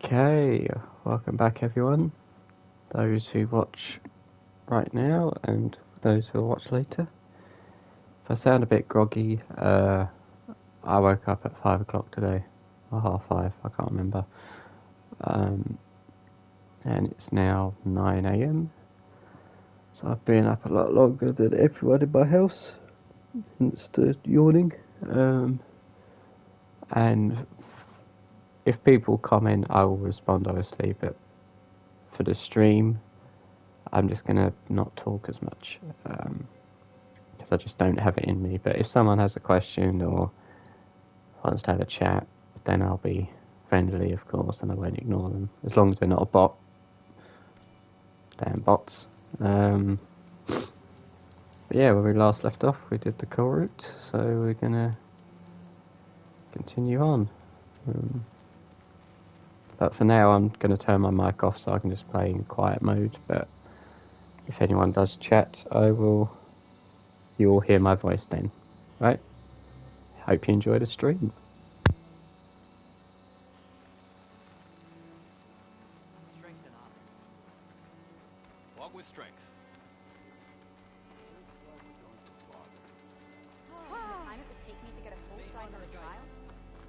Okay, welcome back everyone. Those who watch right now and those who will watch later. If I sound a bit groggy, I woke up at 5 o'clock today, or half 5, I can't remember. And it's now 9 a.m. So I've been up a lot longer than everyone in my house. It's yawning. And if people comment, I will respond obviously, but for the stream, I'm just going to not talk as much because I just don't have it in me. But if someone has a question or wants to have a chat, then I'll be friendly, of course, and I won't ignore them, as long as they're not a bot. Damn bots. But yeah, when we last left off, we did the core route, so we're going to continue on. But for now, I'm going to turn my mic off so I can just play in quiet mode. But if anyone does chat, you will hear my voice then, right? Hope you enjoy the stream. Strength and honor. Walk with strength. Time it would take me to get a full strike on the trial?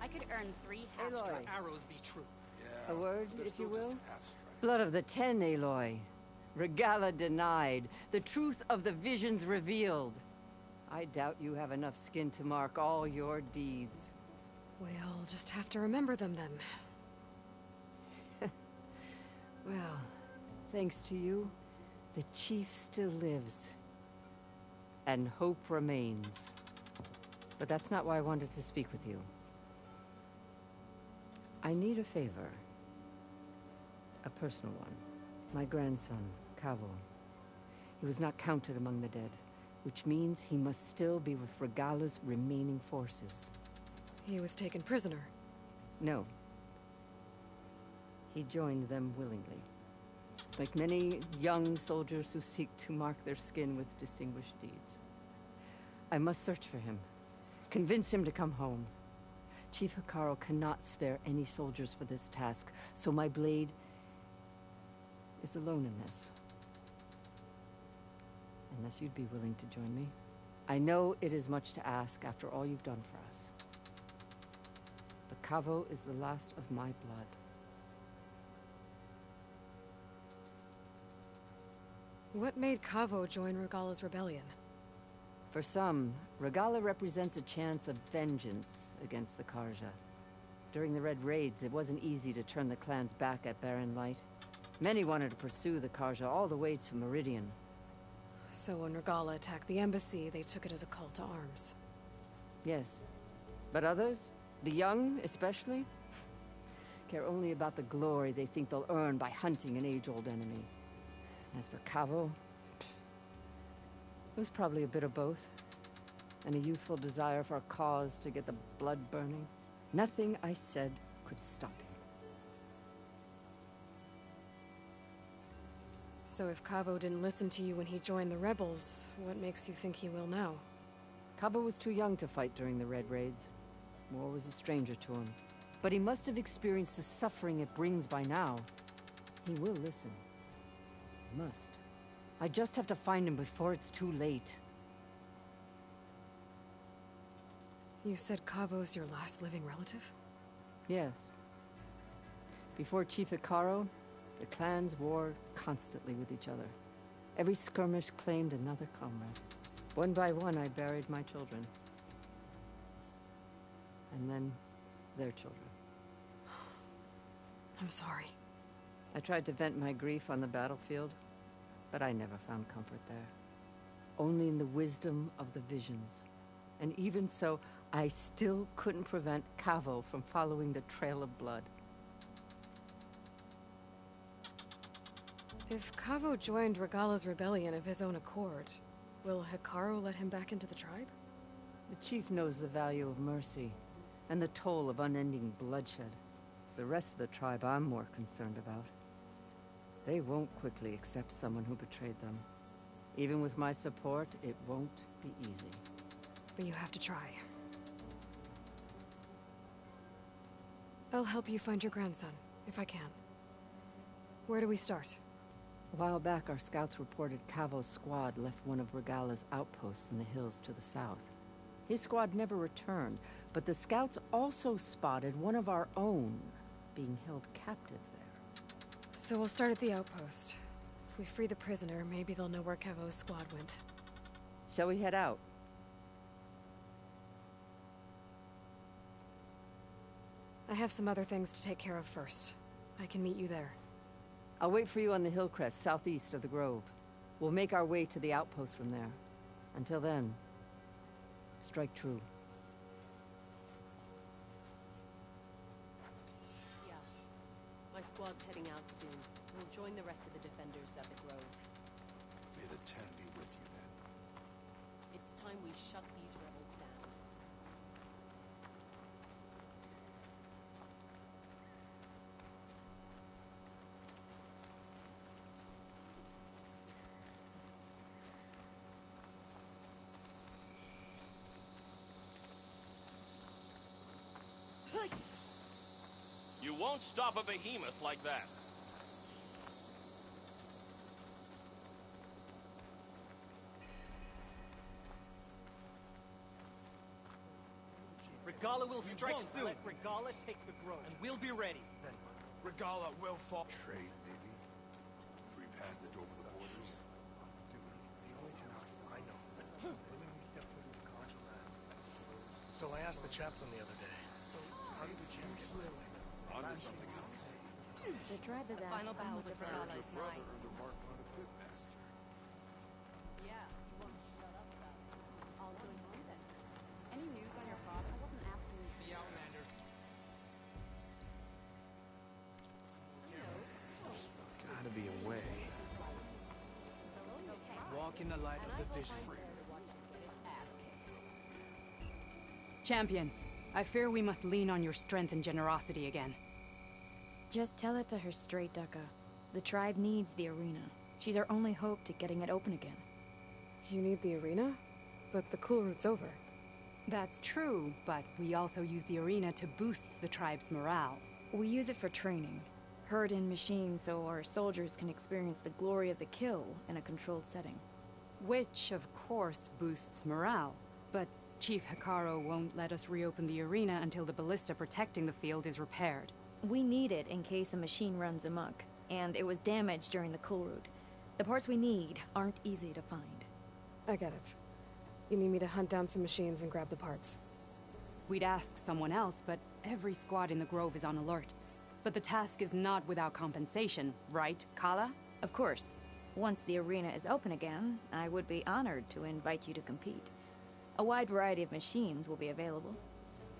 I could earn 3 half Aloy. strikes. Arrows be true. A word, if you will? Blood of the Ten, Aloy. Regala denied. The truth of the visions revealed. I doubt you have enough skin to mark all your deeds. We'll just have to remember them then. Well, thanks to you, the chief still lives. And hope remains. But that's not why I wanted to speak with you. I need a favor. A personal one. My grandson, Kavo. He was not counted among the dead, which means he must still be with Regala's remaining forces. He was taken prisoner. No. He joined them willingly. Like many young soldiers who seek to mark their skin with distinguished deeds. I must search for him. Convince him to come home. Chief Hekarro cannot spare any soldiers for this task, so my blade is alone in this. Unless you'd be willing to join me. I know it is much to ask after all you've done for us. But Kavo is the last of my blood. What made Kavo join Regala's rebellion? For some, Regala represents a chance of vengeance against the Carja. During the Red Raids, it wasn't easy to turn the clans back at Barren Light. Many wanted to pursue the Carja all the way to Meridian. So when Regala attacked the embassy, they took it as a call to arms. Yes. But others, the young especially, care only about the glory they think they'll earn by hunting an age-old enemy. As for Kavo, it was probably a bit of both. And a youthful desire for a cause to get the blood burning. Nothing I said could stop him. So if Kavo didn't listen to you when he joined the rebels, what makes you think he will now? Kavo was too young to fight during the Red Raids. War was a stranger to him. But he must have experienced the suffering it brings by now. He will listen. Must. I just have to find him before it's too late. You said Kavo's your last living relative? Yes. Before Chief Hekarro, the clans warred constantly with each other. Every skirmish claimed another comrade. One by one, I buried my children. And then, their children. I'm sorry. I tried to vent my grief on the battlefield, but I never found comfort there. Only in the wisdom of the visions. And even so, I still couldn't prevent Kavo from following the trail of blood. If Kavo joined Regala's rebellion of his own accord, will Hekarro let him back into the tribe? The chief knows the value of mercy, and the toll of unending bloodshed. It's the rest of the tribe I'm more concerned about. They won't quickly accept someone who betrayed them. Even with my support, it won't be easy. But you have to try. I'll help you find your grandson. if I can. Where do we start? A while back, our scouts reported Cavo's squad left one of Regala's outposts in the hills to the south. His squad never returned, but the scouts also spotted one of our own being held captive there. So we'll start at the outpost. If we free the prisoner, maybe they'll know where Cavo's squad went. Shall we head out? I have some other things to take care of first. I can meet you there. I'll wait for you on the hill crest southeast of the grove. We'll make our way to the outpost from there. Until then, strike true. Yeah. My squad's heading out soon. We'll join the rest of the defenders at the grove. May the Ten be with you then. It's time we shut these rebels down. You won't stop a behemoth like that. Regala will strike soon. Let Regala take the grove. And we'll be ready. Then Regala will fall. Trade, maybe? Free passage over the borders? Dude, the only Tanakh I know willing to step foot into Conjure lands. So I asked the chaplain the other day. How did the champ get away? Onto something else. The tribe is Final battle with Regala Your is brother mine. earned a mark on the pit master. Yeah, you won't shut up about it. all going on then. Any news on your father? I wasn't asking you. The Outlander. Gotta be a way. Walk in the light of the vision. Champion, I fear we must lean on your strength and generosity again. Just tell it to her straight, Ducka. The tribe needs the arena. She's our only hope to getting it open again. You need the arena? But the cool route's over. That's true, but we also use the arena to boost the tribe's morale. We use it for training. Herd in machines so our soldiers can experience the glory of the kill in a controlled setting. Which, of course, boosts morale. But Chief Hekarro won't let us reopen the arena until the ballista protecting the field is repaired. We need it in case a machine runs amok, and it was damaged during the cool route. The parts we need aren't easy to find. I get it. You need me to hunt down some machines and grab the parts. We'd ask someone else, but every squad in the Grove is on alert. But the task is not without compensation, right, Kala? Of course. Once the arena is open again, I would be honored to invite you to compete. A wide variety of machines will be available.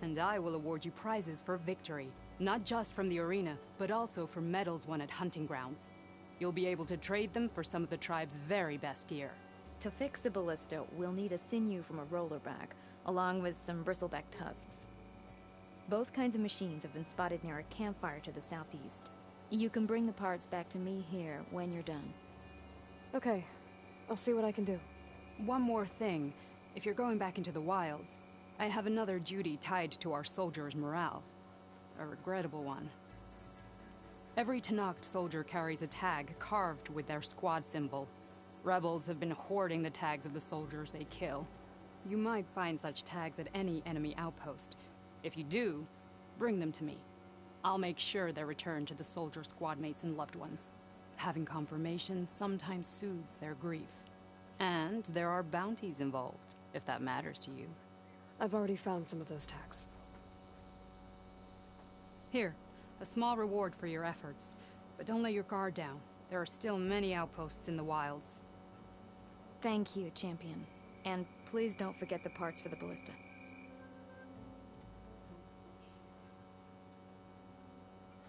And I will award you prizes for victory. Not just from the arena, but also for medals won at hunting grounds. You'll be able to trade them for some of the tribe's very best gear. To fix the ballista, we'll need a sinew from a rollerback, along with some bristleback tusks. Both kinds of machines have been spotted near a campfire to the southeast. You can bring the parts back to me here when you're done. Okay. I'll see what I can do. One more thing. If you're going back into the wilds, I have another duty tied to our soldiers' morale. A regrettable one. Every Tenakth soldier carries a tag carved with their squad symbol. Rebels have been hoarding the tags of the soldiers they kill. You might find such tags at any enemy outpost. If you do, bring them to me. I'll make sure they're returned to the soldier squadmates and loved ones. Having confirmation sometimes soothes their grief. And there are bounties involved, if that matters to you. I've already found some of those tags. Here, a small reward for your efforts. But don't let your guard down. There are still many outposts in the wilds. Thank you, Champion. And please don't forget the parts for the ballista.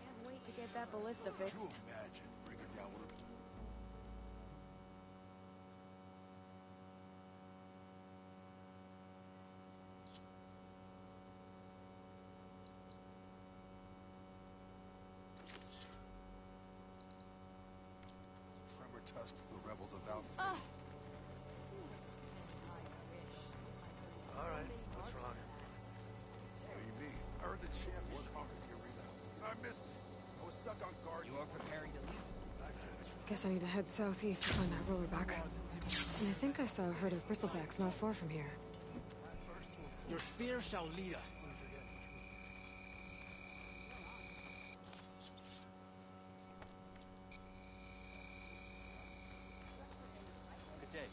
Can't wait to get that ballista Could you fixed. imagine bringing down one of the... Tremor tusks the rebels about. All right, what's wrong? What do you mean? I heard the champ work hard in the arena. I missed it. I was stuck on guard. You are preparing to leave. Guess I need to head southeast to find that rollerback. And I think I saw a herd of bristlebacks not far from here. Your spear shall lead us. Good day.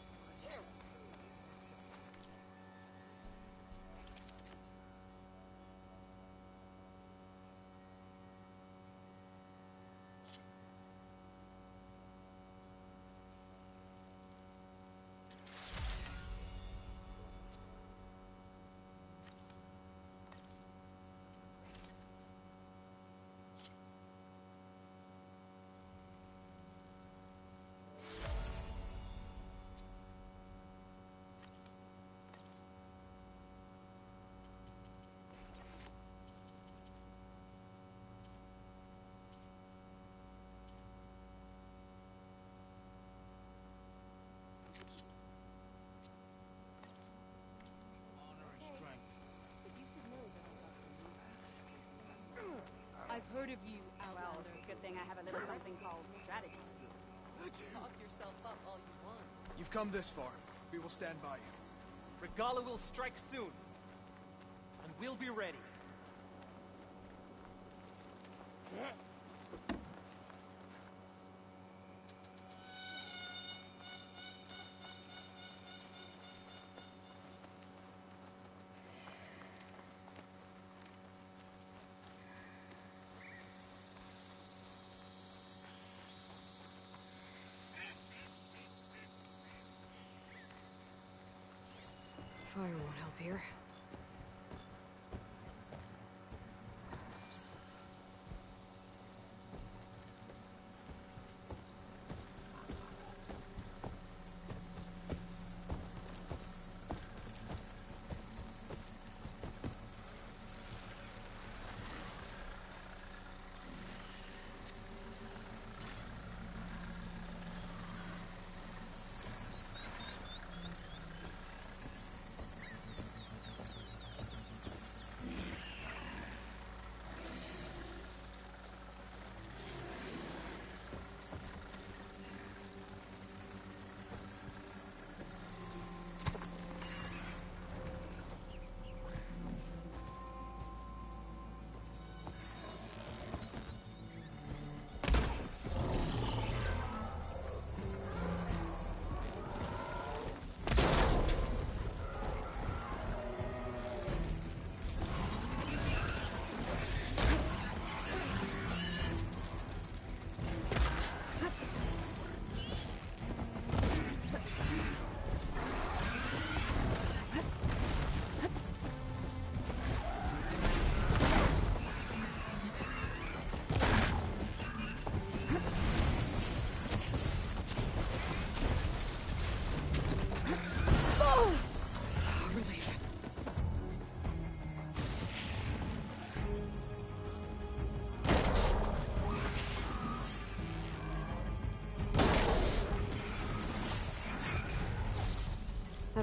I've heard of you, Well, Outlander. good thing I have a little something called strategy. Talk yourself up all you want. You've come this far. We will stand by you. Regala will strike soon. And we'll be ready. Fire won't help here.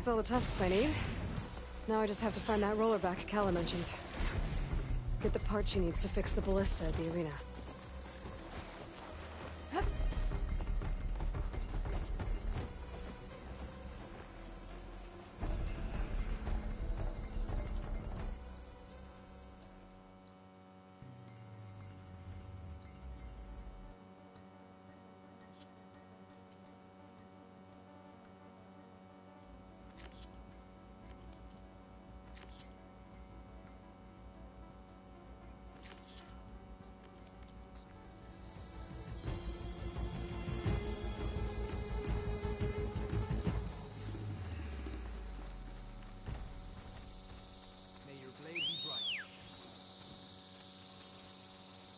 That's all the tusks I need. Now I just have to find that rollerback Kala mentioned. Get the part she needs to fix the ballista at the arena.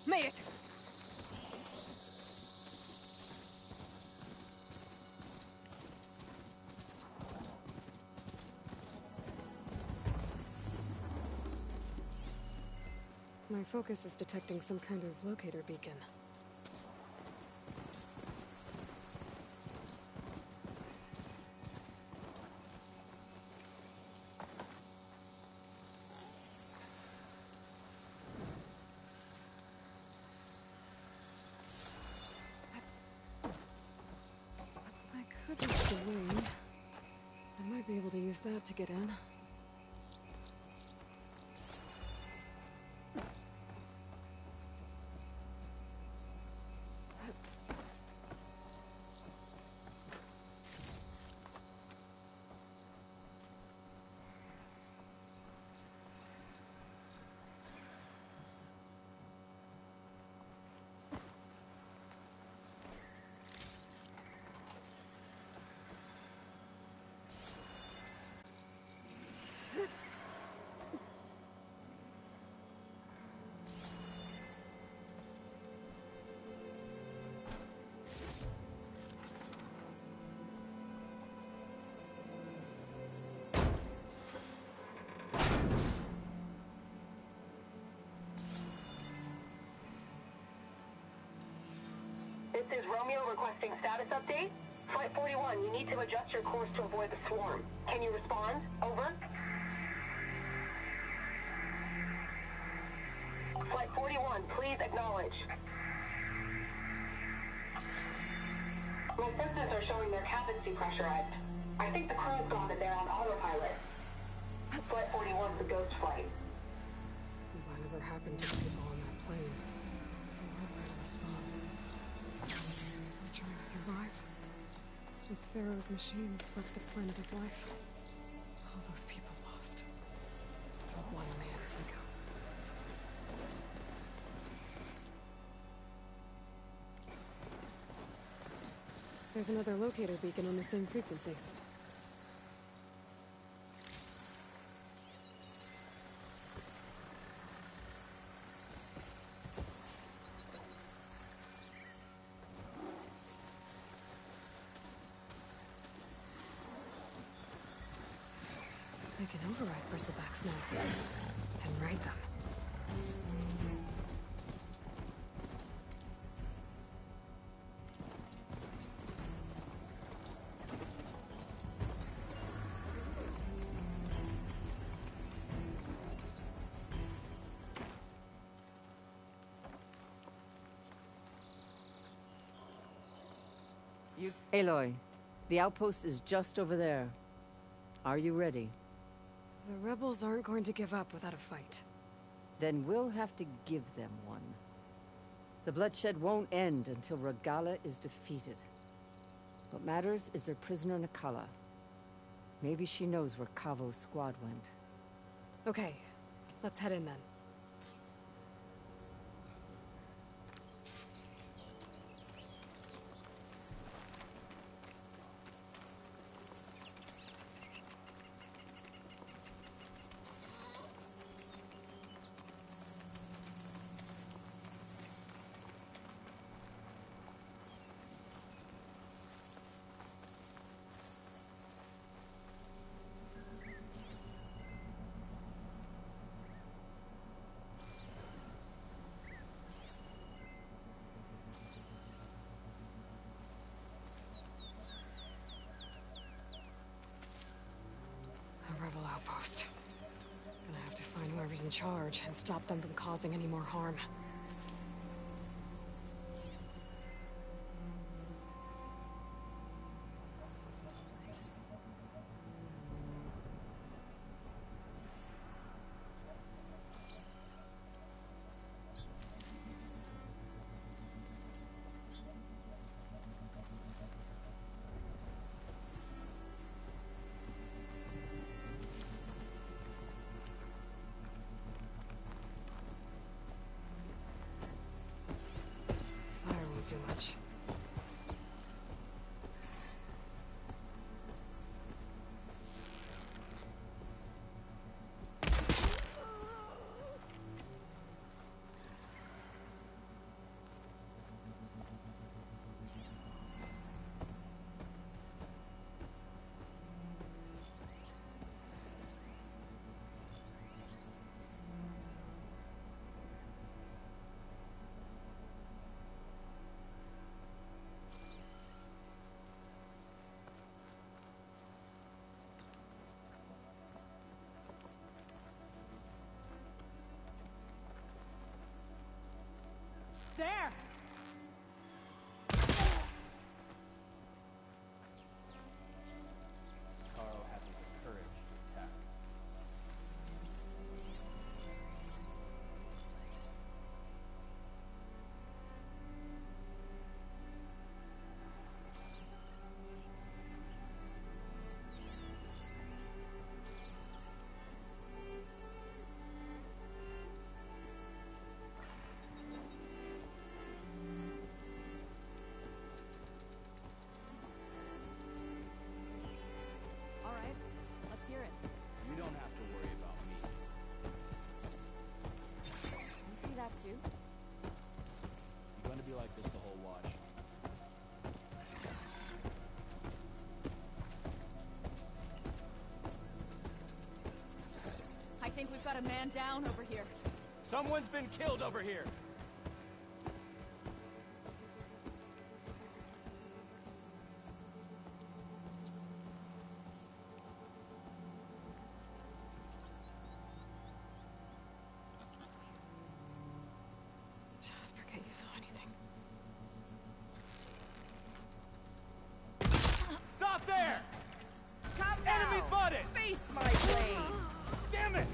Made it! My focus is detecting some kind of locator beacon. Privilege to wing. I might be able to use that to get in. This is Romeo requesting status update. Flight 41, you need to adjust your course to avoid the swarm. Can you respond? Over. Flight 41, please acknowledge. My sensors are showing their cabins depressurized. I think the crew's gone and they're on autopilot. Flight 41's a ghost flight. Whatever happened to the people on that plane? They weren't ready to respond. They're trying to survive. As Pharaoh's machines swept the planet of life. All those people lost. To one man's ego. There's another locator beacon on the same frequency. I can override bristlebacks now. And ride them. Aloy, the outpost is just over there. Are you ready? The rebels aren't going to give up without a fight. Then we'll have to give them one. The bloodshed won't end until Regalla is defeated. What matters is their prisoner Nakala. Maybe she knows where Kavo's squad went. Okay, let's head in then. Rebel outpost. Gonna have to find whoever's in charge and stop them from causing any more harm. Too much. There! too? You're going to be like this the whole watch. I think we've got a man down over here. Someone's been killed over here. Just forget you saw anything. Stop there! Come Enemy now! spotted! Face my blade! Damn it!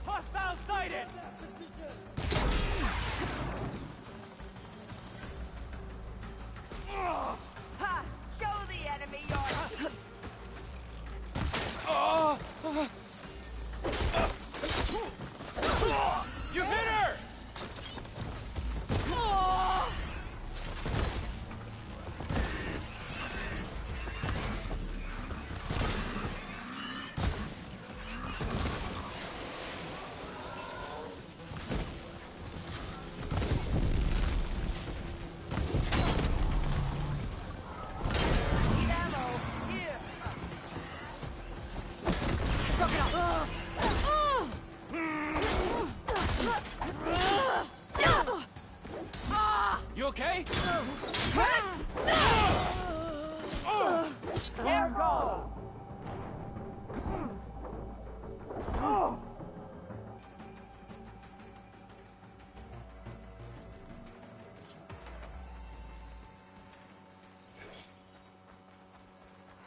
Hostile sighted! Ha! Show the enemy your... You hit her! Need ammo! Here! You okay? Air call!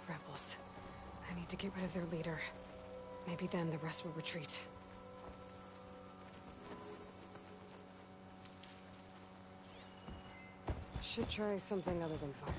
Rebels. I need to get rid of their leader. Maybe then the rest will retreat. Should try something other than fire.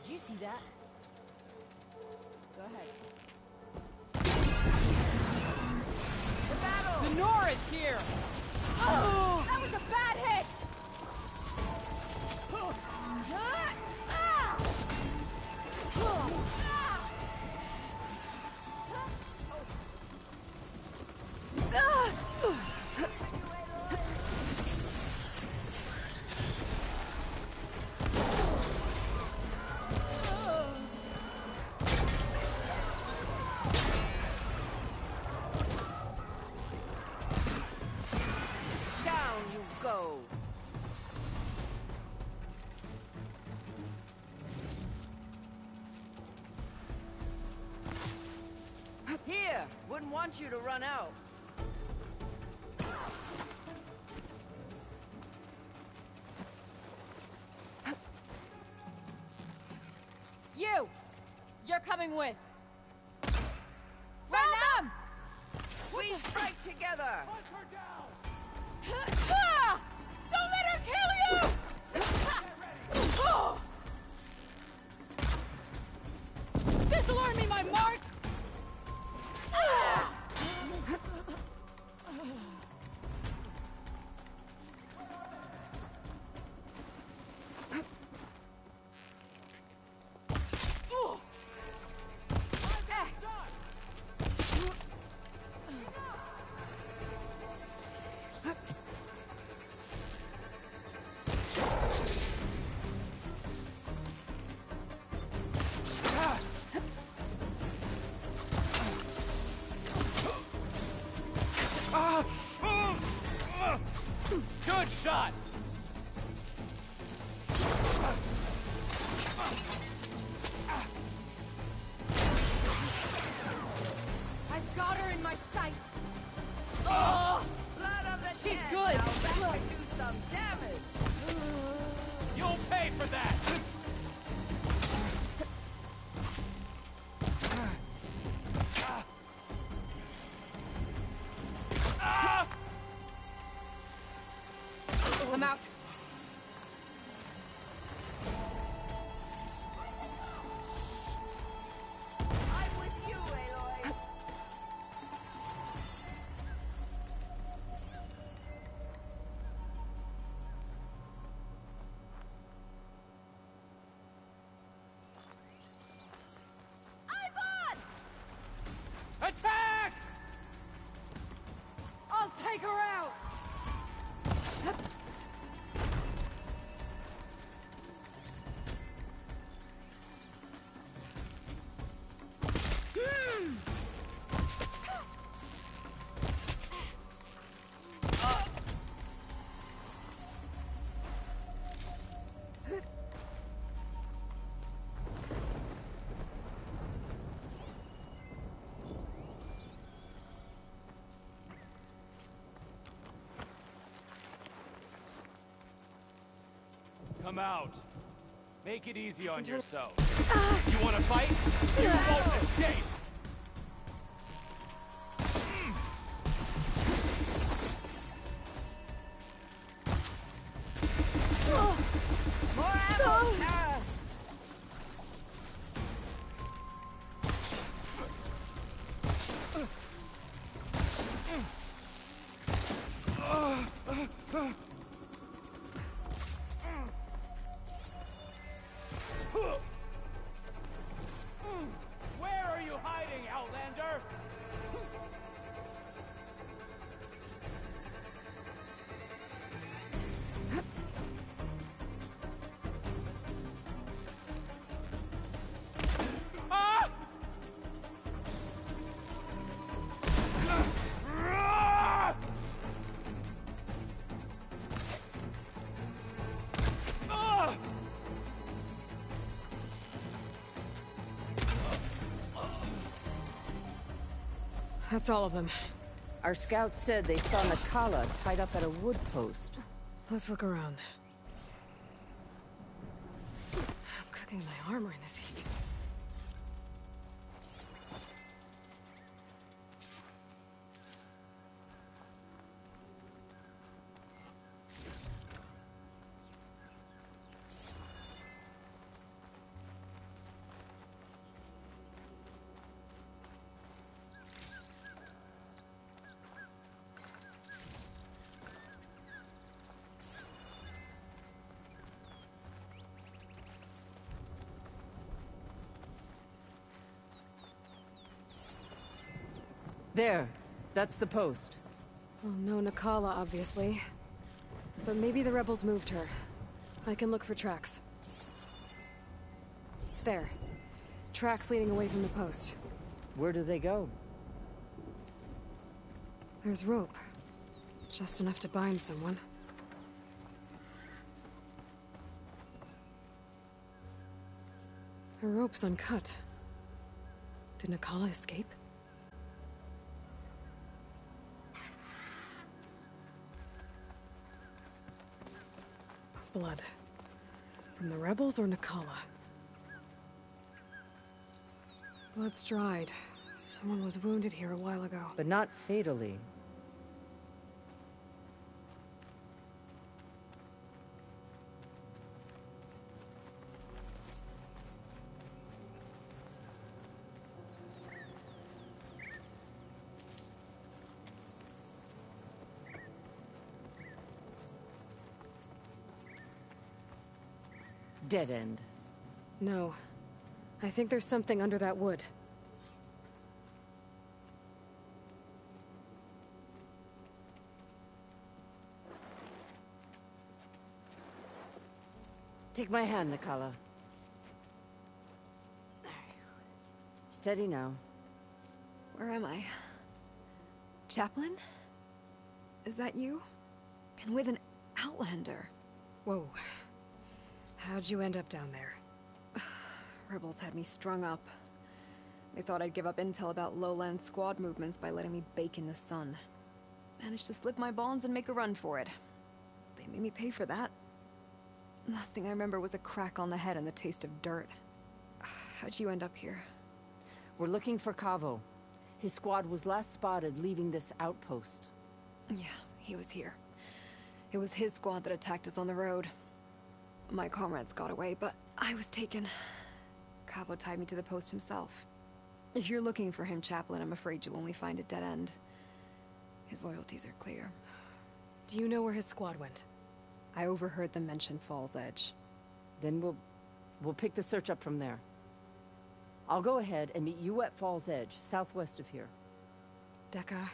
Did you see that? Go ahead. The battle! The Norris here! Oh! That was a bad hit! Down you go! Here! Wouldn't want you to run out. You! You're coming with! Found them! We strike together! Ah! Don't let her kill you! This'll earn me my mark! Ah! Come out. Make it easy on yourself. You want to fight? You won't escape! More ammo, Kara! Where are you hiding, Outlander? Ah! That's all of them. Our scouts said they saw Nakala tied up at a wood post. Let's look around. I'm cooking my armor in this heat. There. That's the post. Well, no Nakala, obviously. But maybe the rebels moved her. I can look for tracks. There. Tracks leading away from the post. Where do they go? There's rope. Just enough to bind someone. The rope's uncut. Did Nakala escape? Blood. From the rebels or Nakala? Blood's dried. Someone was wounded here a while ago. But not fatally. Dead end. No. I think there's something under that wood. Take my hand, Nakala. Steady now. Where am I? Chaplain? Is that you? And with an Outlander. Whoa. How'd you end up down there? Rebels had me strung up. They thought I'd give up intel about lowland squad movements by letting me bake in the sun. Managed to slip my bonds and make a run for it. They made me pay for that. Last thing I remember was a crack on the head and the taste of dirt. How'd you end up here? We're looking for Kavo. His squad was last spotted leaving this outpost. Yeah, he was here. It was his squad that attacked us on the road. My comrades got away, but I was taken. Kavo tied me to the post himself. If you're looking for him, Chaplain, I'm afraid you'll only find a dead end. His loyalties are clear. Do you know where his squad went? I overheard them mention Falls Edge. Then we'll pick the search up from there. I'll go ahead and meet you at Falls Edge, southwest of here. Dekka,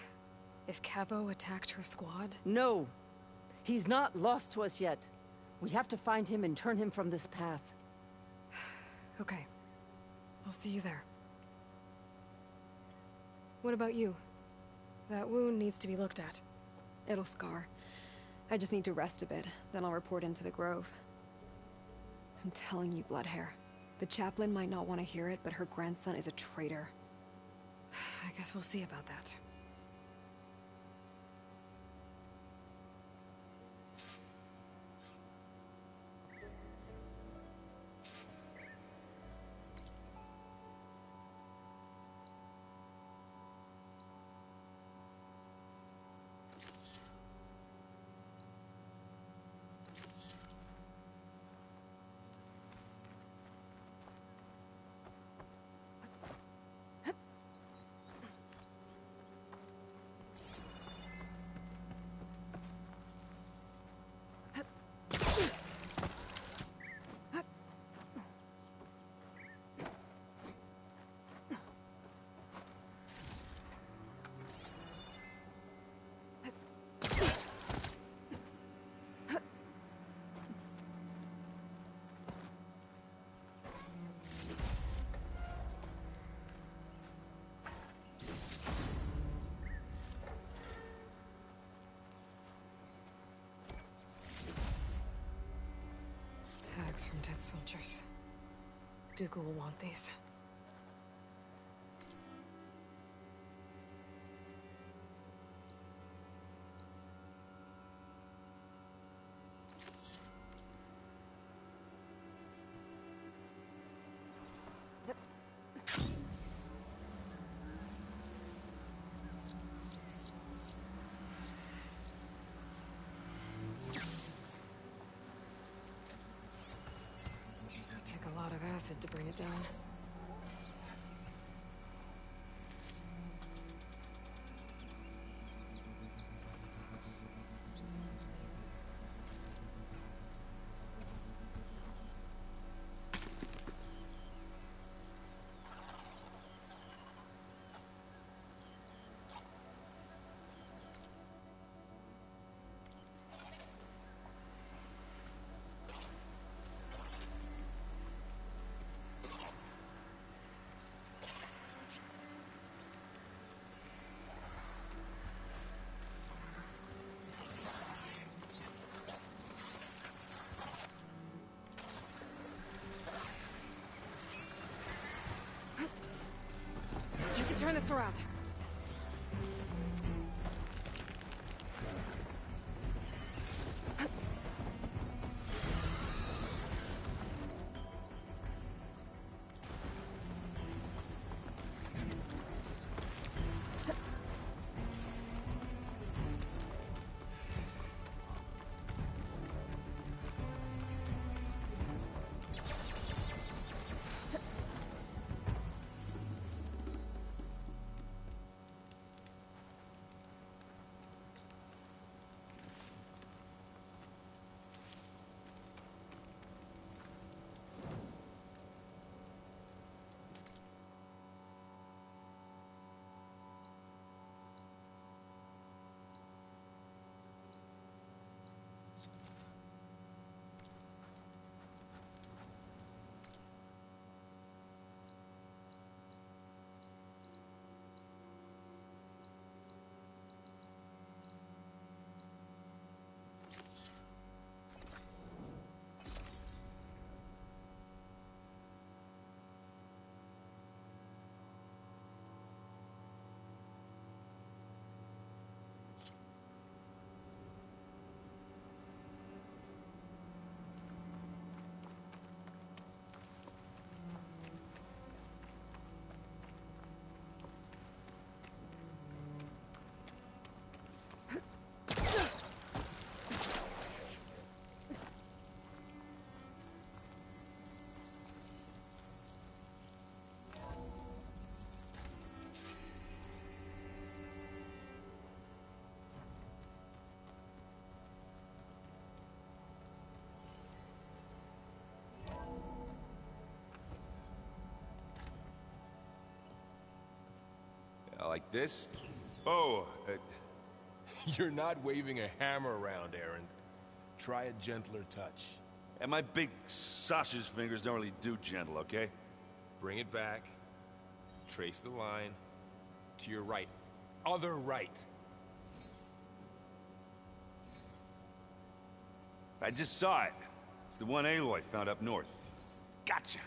if Kavo attacked her squad? No! He's not lost to us yet. We have to find him and turn him from this path. Okay. I'll see you there. What about you? That wound needs to be looked at. It'll scar. I just need to rest a bit, then I'll report into the Grove. I'm telling you, Bloodhair. The chaplain might not want to hear it, but her grandson is a traitor. I guess we'll see about that. Logs from dead soldiers. Dooku will want these. Take a lot of acid to bring it down. You can turn this around. Like this? Oh, You're not waving a hammer around, Aaron. Try a gentler touch. and my big sausage fingers don't really do gentle, okay? Bring it back. Trace the line. To your right. Other right. I just saw it. It's the one Aloy found up north. Gotcha.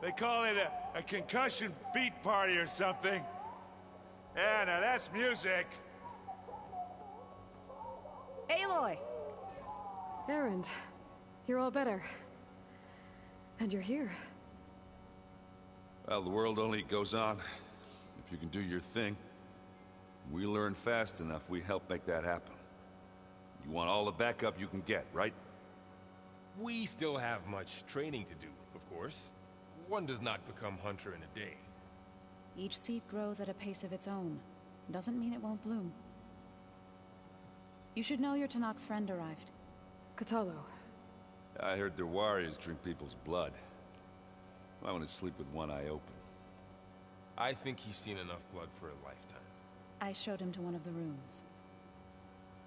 They call it a concussion beat party or something. Yeah, now that's music. Aloy! Erend, you're all better. And you're here. Well, the world only goes on if you can do your thing. We learn fast enough, we help make that happen. You want all the backup you can get, right? We still have much training to do, of course. One does not become hunter in a day. Each seed grows at a pace of its own. Doesn't mean it won't bloom. You should know your Tenakth friend arrived. Kotallo. I heard their warriors drink people's blood. I want to sleep with one eye open. I think he's seen enough blood for a lifetime. I showed him to one of the rooms.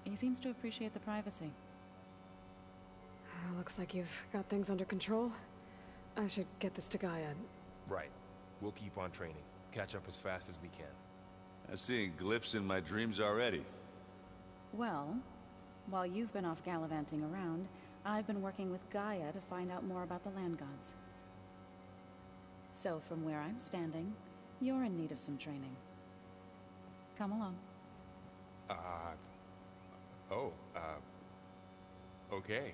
He seems to appreciate the privacy. Looks like you've got things under control. I should get this to Gaia. Right. We'll keep on training. Catch up as fast as we can. I'm seeing glyphs in my dreams already. Well, While you've been off gallivanting around, I've been working with Gaia to find out more about the land gods. So from where I'm standing, you're in need of some training. Come along. Okay.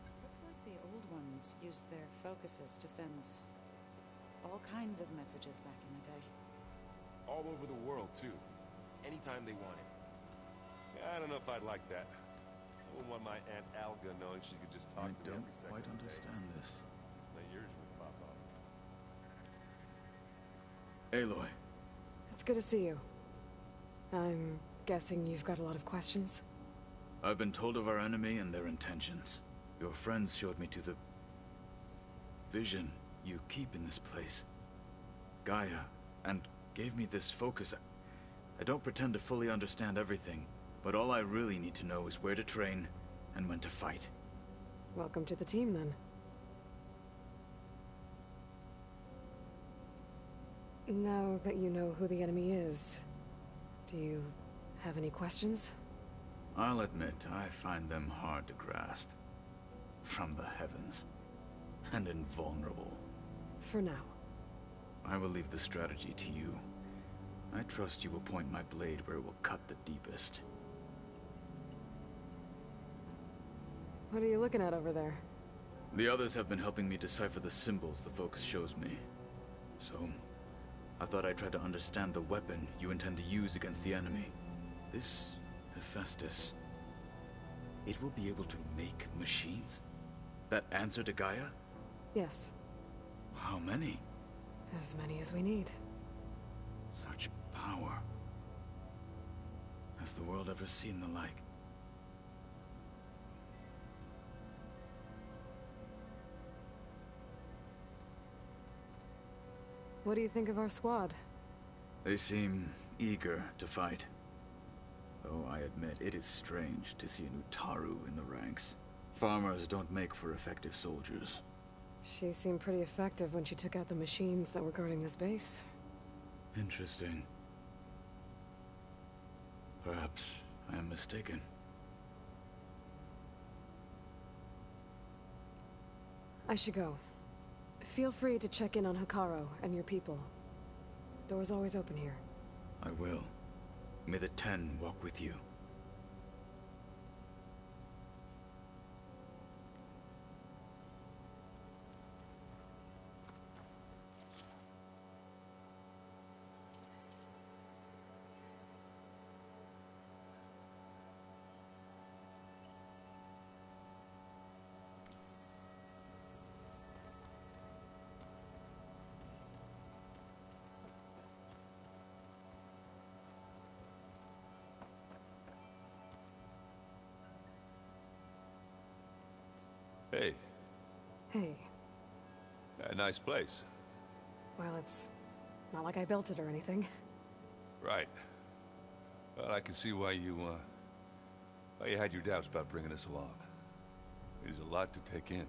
Looks like the old ones used their focuses to send all kinds of messages back in the day. All over the world, too. Anytime they wanted. Yeah, I don't know if I'd like that. I wouldn't want my Aunt Alga knowing she could just talk to me every second. I don't quite understand this. My ears would pop up. Aloy. It's good to see you. I'm guessing you've got a lot of questions? I've been told of our enemy and their intentions. Your friends showed me to the vision you keep in this place. Gaia, and gave me this focus. I don't pretend to fully understand everything, but all I really need to know is where to train and when to fight. Welcome to the team, then. Now that you know who the enemy is, do you have any questions? I'll admit, I find them hard to grasp. From the heavens. And invulnerable. For now. I will leave the strategy to you. I trust you will point my blade where it will cut the deepest. What are you looking at over there? The others have been helping me decipher the symbols the focus shows me. So, I thought I'd try to understand the weapon you intend to use against the enemy. This Hephaestus. It will be able to make machines? That answer to Gaia? Yes. How many? As many as we need. Such power. Has the world ever seen the like? What do you think of our squad? They seem eager to fight. Though I admit it is strange to see an Utaru in the ranks. Farmers don't make for effective soldiers. She seemed pretty effective when she took out the machines that were guarding this base. Interesting. Perhaps I am mistaken. I should go. Feel free to check in on Hekarro and your people. Door's always open here. I will. May the Ten walk with you. Hey. Hey. A nice place. Well, it's not like I built it or anything. Right. Well, I can see why you had your doubts about bringing us along. It is a lot to take in.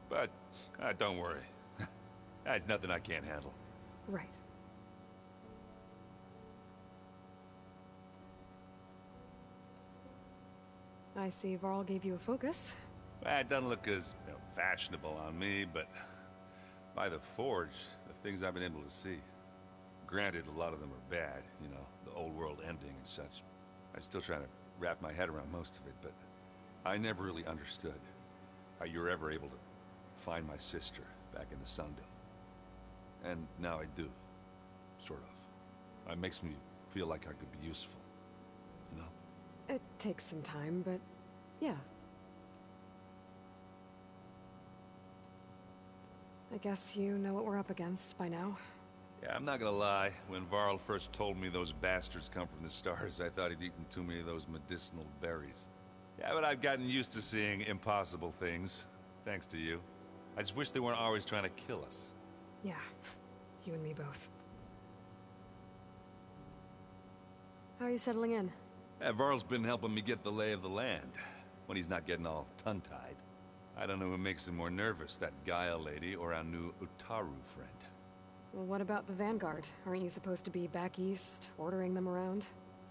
But, don't worry. That's nothing I can't handle. Right. I see Varl gave you a focus. It doesn't look as fashionable on me, but by the Forge, the things I've been able to see. Granted, a lot of them are bad, you know, the old world ending and such. I'm still trying to wrap my head around most of it, but I never really understood how you were ever able to find my sister back in the Sundom. And now I do, sort of. It makes me feel like I could be useful, you know? It takes some time, but yeah. I guess you know what we're up against by now. Yeah, I'm not gonna lie. When Varl first told me those bastards come from the stars, I thought he'd eaten too many of those medicinal berries. Yeah, but I've gotten used to seeing impossible things, thanks to you. I just wish they weren't always trying to kill us. Yeah, you and me both. How are you settling in? Yeah, Varl's been helping me get the lay of the land, when he's not getting all tongue-tied. I don't know who makes him more nervous, that Gaia lady or our new Utaru friend. Well, what about the Vanguard? Aren't you supposed to be back east, ordering them around?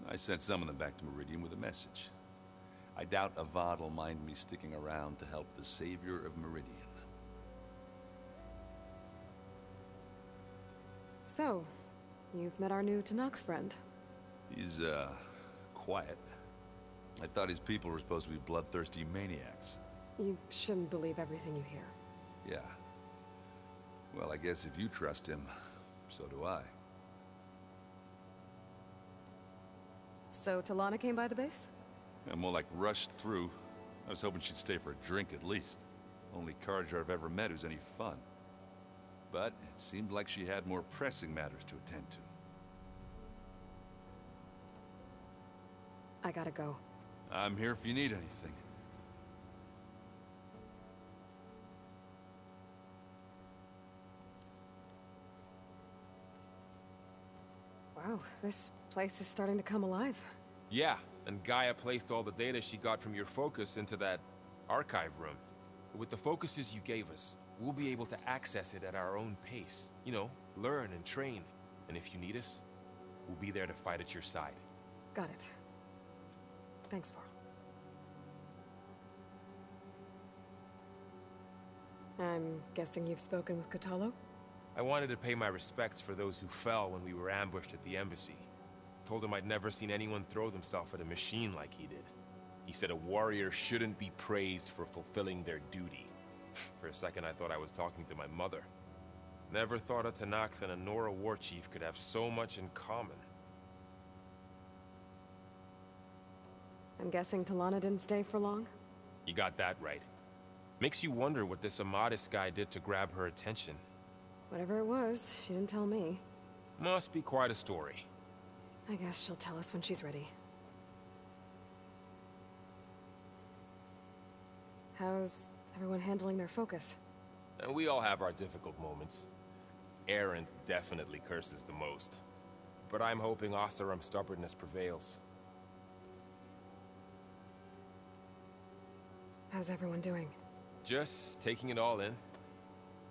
I sent some of them back to Meridian with a message. I doubt Avad will mind me sticking around to help the savior of Meridian. So, you've met our new Tanakh friend. He's, quiet. I thought his people were supposed to be bloodthirsty maniacs. You shouldn't believe everything you hear. Yeah. Well, I guess if you trust him, so do I. So, Talana came by the base? I'm more like rushed through. I was hoping she'd stay for a drink at least. Only Carja I've ever met who's any fun. But it seemed like she had more pressing matters to attend to. I gotta go. I'm here if you need anything. Wow, this place is starting to come alive. Yeah, and Gaia placed all the data she got from your focus into that archive room. With the focuses you gave us, we'll be able to access it at our own pace. You know, learn and train. And if you need us, we'll be there to fight at your side. Got it. Thanks, Varl. I'm guessing you've spoken with Kotallo? I wanted to pay my respects for those who fell when we were ambushed at the embassy. Told him I'd never seen anyone throw themselves at a machine like he did. He said a warrior shouldn't be praised for fulfilling their duty. For a second I thought I was talking to my mother. Never thought a Tanakh and a Nora war chief could have so much in common. I'm guessing Talana didn't stay for long? You got that right. Makes you wonder what this Amadis guy did to grab her attention. Whatever it was, she didn't tell me. Must be quite a story. I guess she'll tell us when she's ready. How's everyone handling their focus? And we all have our difficult moments. Erend definitely curses the most. But I'm hoping Oseram's stubbornness prevails. How's everyone doing? Just taking it all in.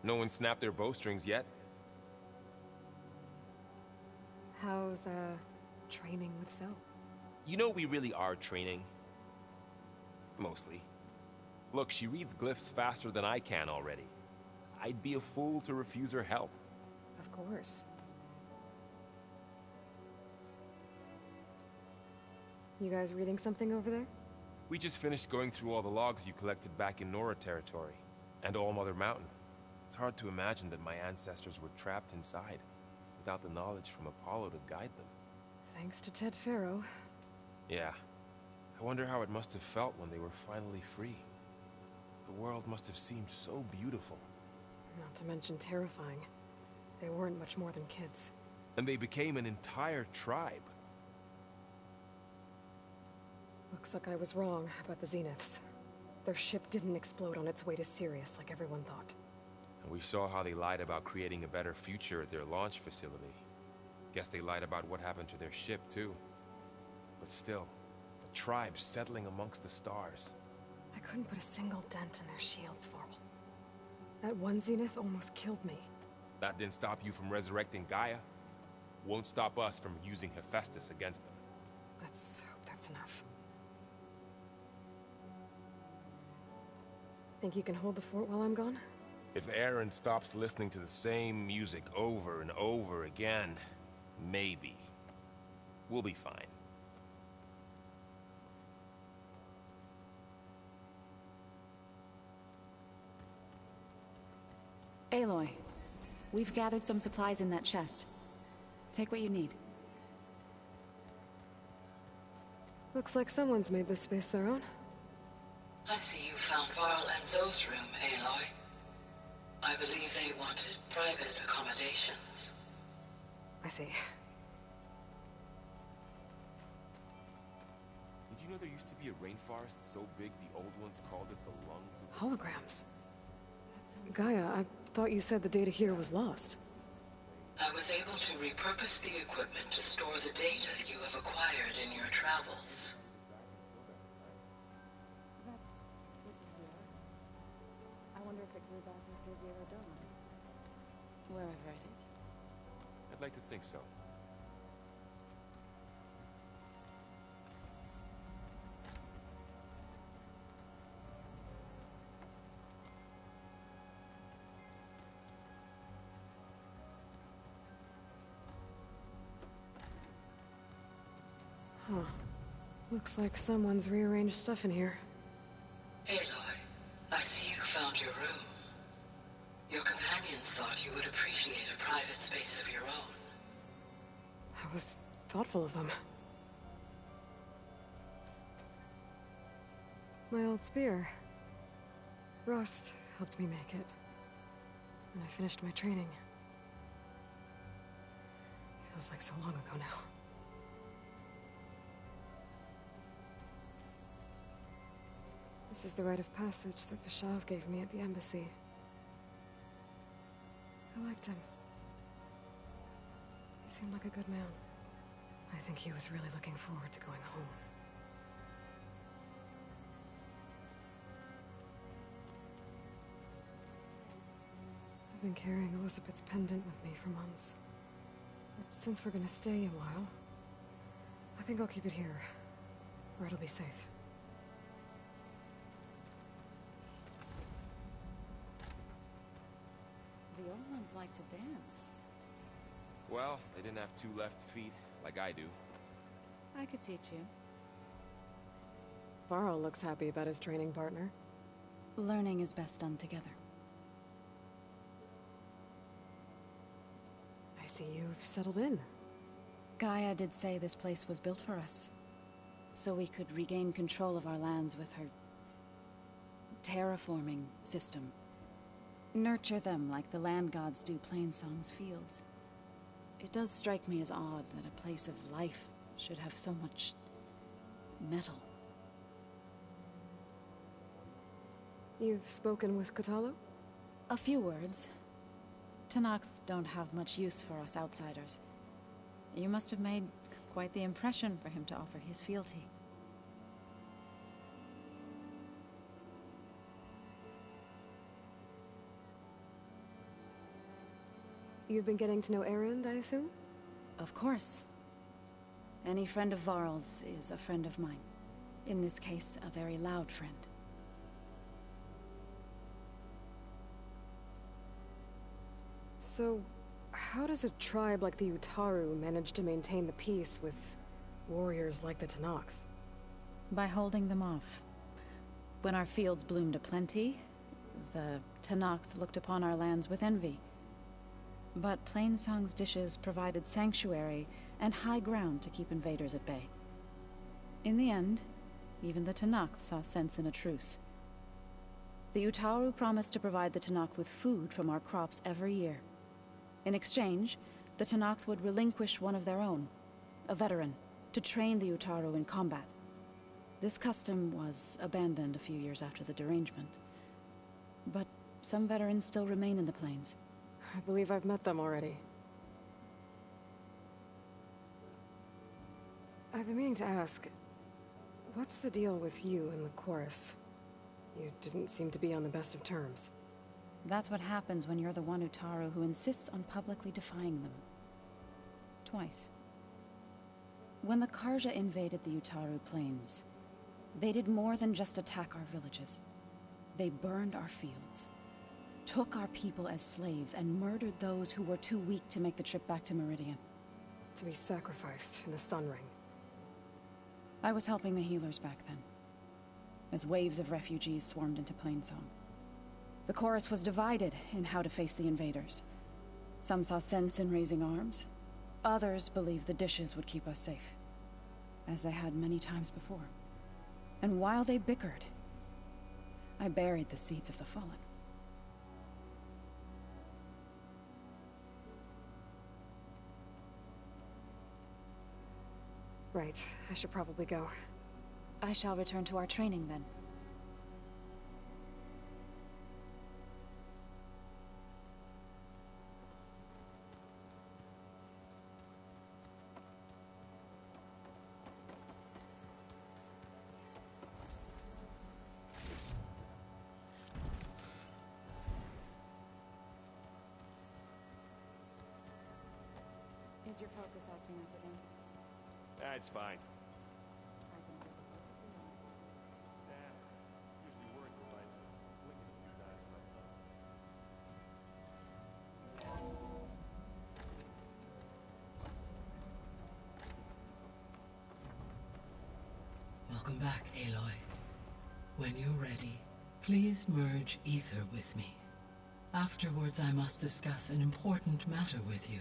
No one snapped their bowstrings yet. How's, training with Cell? You know we really are training. Mostly. Look, she reads glyphs faster than I can already. I'd be a fool to refuse her help. Of course. You guys reading something over there? We just finished going through all the logs you collected back in Nora territory, and All Mother Mountain. It's hard to imagine that my ancestors were trapped inside, without the knowledge from Apollo to guide them. Thanks to Ted Faro. Yeah. I wonder how it must have felt when they were finally free. The world must have seemed so beautiful. Not to mention terrifying. They weren't much more than kids. And they became an entire tribe. Looks like I was wrong about the Zeniths. Their ship didn't explode on its way to Sirius like everyone thought. And we saw how they lied about creating a better future at their launch facility. Guess they lied about what happened to their ship, too. But still, the tribe settling amongst the stars. I couldn't put a single dent in their shields, Varl. That one Zenith almost killed me. That didn't stop you from resurrecting Gaia. Won't stop us from using Hephaestus against them. Let's hope that's enough. Think you can hold the fort while I'm gone? If Erend stops listening to the same music over and over again, maybe. We'll be fine. Aloy, we've gathered some supplies in that chest. Take what you need. Looks like someone's made this space their own. I see you found Varl and Zoe's room, Aloy. I believe they wanted private accommodations. I see. Did you know there used to be a rainforest so big the old ones called it the lungs of... Holograms. Gaia, I thought you said the data here was lost. I was able to repurpose the equipment to store the data you have acquired in your travels. perfectly back after Zero Dawn. Wherever it is. I'd like to think so. Huh. Looks like someone's rearranged stuff in here. Aloy, I see you found your room. Your companions thought you would appreciate a private space of your own. That was thoughtful of them. My old spear. Rust helped me make it. When I finished my training. Feels like so long ago now. This is the rite of passage that Vishav gave me at the embassy. I liked him. He seemed like a good man. I think he was really looking forward to going home. I've been carrying Elizabeth's pendant with me for months. But since we're gonna stay a while, I think I'll keep it here, where it'll be safe. The old ones like to dance. Well, they didn't have two left feet, like I do. I could teach you. Varl looks happy about his training partner. Learning is best done together. I see you've settled in. Gaia did say this place was built for us, so we could regain control of our lands with her terraforming system. Nurture them like the land gods do Plainsong's fields. It does strike me as odd that a place of life should have so much metal. You've spoken with Kotallo? A few words. Tenakth don't have much use for us outsiders. You must have made quite the impression for him to offer his fealty. You've been getting to know Erend, I assume? Of course. Any friend of Varl's is a friend of mine. In this case, a very loud friend. So, how does a tribe like the Utaru manage to maintain the peace with warriors like the Tenakth? By holding them off. When our fields bloomed aplenty, the Tenakth looked upon our lands with envy. But Plainsong's dishes provided sanctuary and high ground to keep invaders at bay. In the end, even the Tenakth saw sense in a truce. The Utaru promised to provide the Tenakth with food from our crops every year. In exchange, the Tenakth would relinquish one of their own, a veteran, to train the Utaru in combat. This custom was abandoned a few years after the derangement. But some veterans still remain in the plains. I believe I've met them already. I've been meaning to ask, what's the deal with you and the chorus? You didn't seem to be on the best of terms. That's what happens when you're the one Utaru who insists on publicly defying them. Twice. When the Karja invaded the Utaru plains, they did more than just attack our villages. They burned our fields, took our people as slaves, and murdered those who were too weak to make the trip back to Meridian. To be sacrificed in the Sun Ring. I was helping the healers back then, as waves of refugees swarmed into Plainsong. The chorus was divided in how to face the invaders. Some saw sense in raising arms. Others believed the dishes would keep us safe, as they had many times before. And while they bickered, I buried the seeds of the fallen. Right, I should probably go. I shall return to our training then. Is your focus acting up again? That's fine. I can do it. Usually works if I blink it a few times myself. Welcome back, Aloy. When you're ready, please merge ether with me. Afterwards, I must discuss an important matter with you.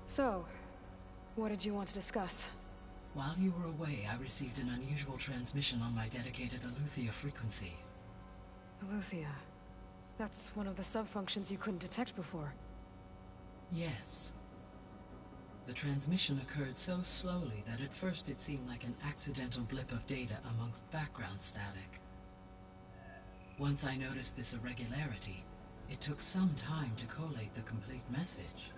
So, what did you want to discuss? While you were away, I received an unusual transmission on my dedicated Eleuthia frequency. Eleuthia. That's one of the sub-functions you couldn't detect before. Yes. The transmission occurred so slowly that at first it seemed like an accidental blip of data amongst background static. Once I noticed this irregularity, it took some time to collate the complete message.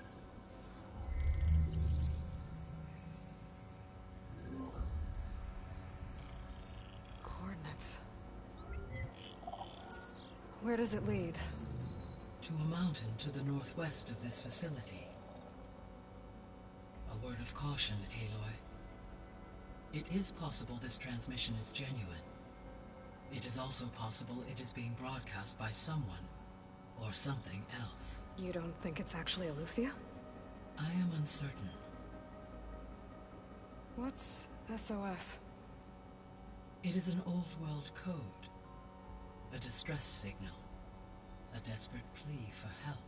Coordinates. Where does it lead? To a mountain to the northwest of this facility. A word of caution, Aloy. It is possible this transmission is genuine. It is also possible it is being broadcast by someone, or something else. You don't think it's actually Eleuthia? I am uncertain. What's SOS? It is an old-world code. A distress signal. A desperate plea for help.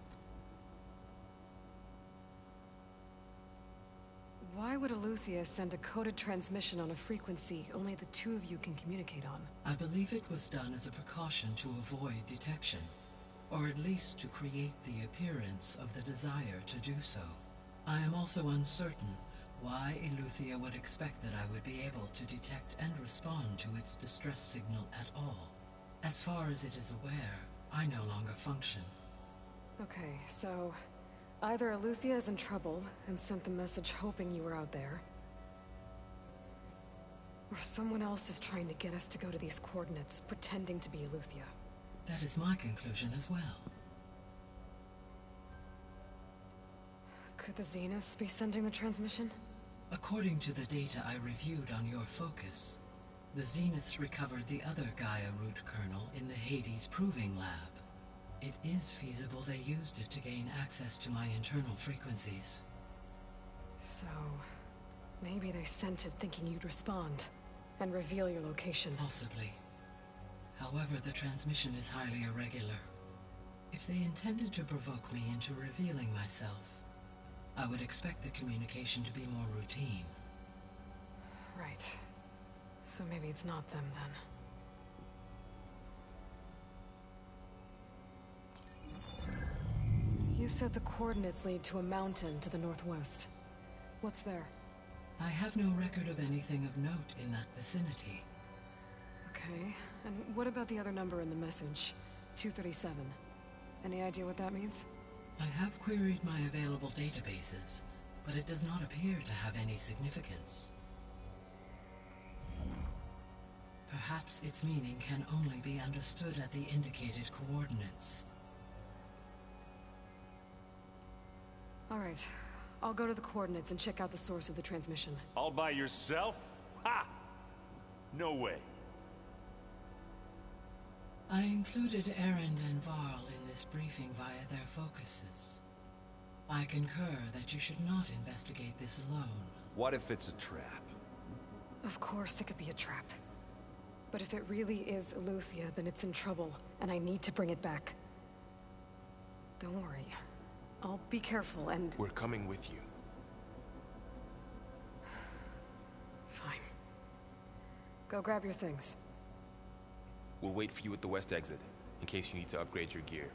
Why would Eleuthia send a coded transmission on a frequency only the two of you can communicate on? I believe it was done as a precaution to avoid detection, or at least to create the appearance of the desire to do so. I am also uncertain why Eleuthia would expect that I would be able to detect and respond to its distress signal at all. As far as it is aware, I no longer function. Okay, so either Eleuthia is in trouble and sent the message hoping you were out there, or someone else is trying to get us to go to these coordinates, pretending to be Eleuthia. That is my conclusion as well. Could the Zeniths be sending the transmission? According to the data I reviewed on your focus, the Zeniths recovered the other Gaia root kernel in the Hades Proving Lab. It is feasible they used it to gain access to my internal frequencies. So, maybe they sent it thinking you'd respond, and reveal your location. Possibly. However, the transmission is highly irregular. If they intended to provoke me into revealing myself, I would expect the communication to be more routine. Right. So maybe it's not them, then. You said the coordinates lead to a mountain to the northwest. What's there? I have no record of anything of note in that vicinity. Okay, and what about the other number in the message? 237. Any idea what that means? I have queried my available databases, but it does not appear to have any significance. Perhaps its meaning can only be understood at the indicated coordinates. All right. I'll go to the coordinates and check out the source of the transmission. All by yourself? Ha! No way. I included Erend and Varl in this briefing via their focuses. I concur that you should not investigate this alone. What if it's a trap? Of course it could be a trap. But if it really is Eleuthia, then it's in trouble, and I need to bring it back. Don't worry. I'll be careful and... We're coming with you. Fine. Go grab your things. We'll wait for you at the west exit, in case you need to upgrade your gear.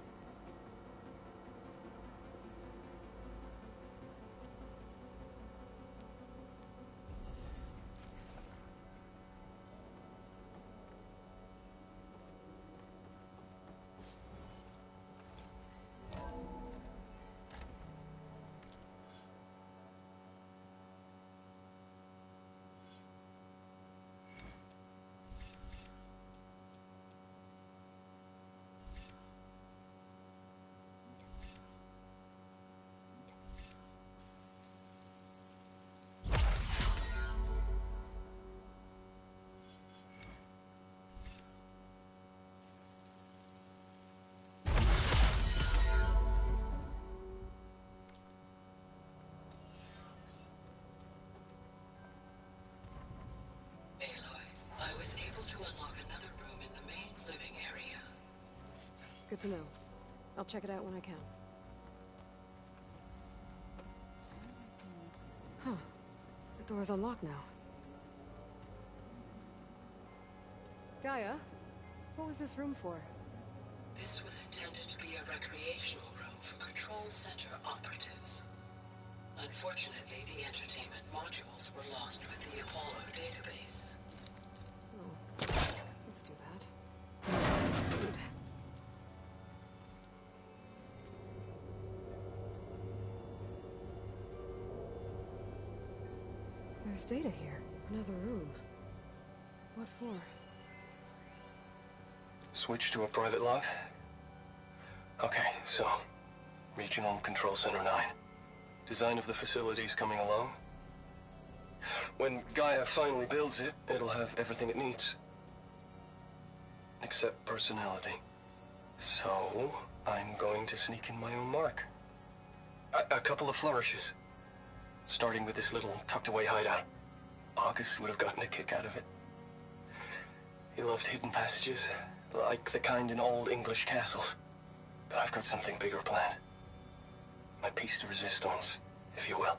Good to know. I'll check it out when I can. Huh. The door's unlocked now. Gaia, what was this room for? This was intended to be a recreational room for Control Center operatives. Unfortunately, the entertainment modules were lost with the Apollo database. Oh, that's too bad. Where's this lead? There's data here. Another room. What for? Switch to a private log? Okay, so... Regional Control Center 9. Design of the facility's coming along. When Gaia finally builds it, it'll have everything it needs. Except personality. So, I'm going to sneak in my own mark. A couple of flourishes. Starting with this little tucked-away hideout. August would have gotten a kick out of it. He loved hidden passages, like the kind in old English castles. But I've got something bigger planned. My piece de resistance, if you will.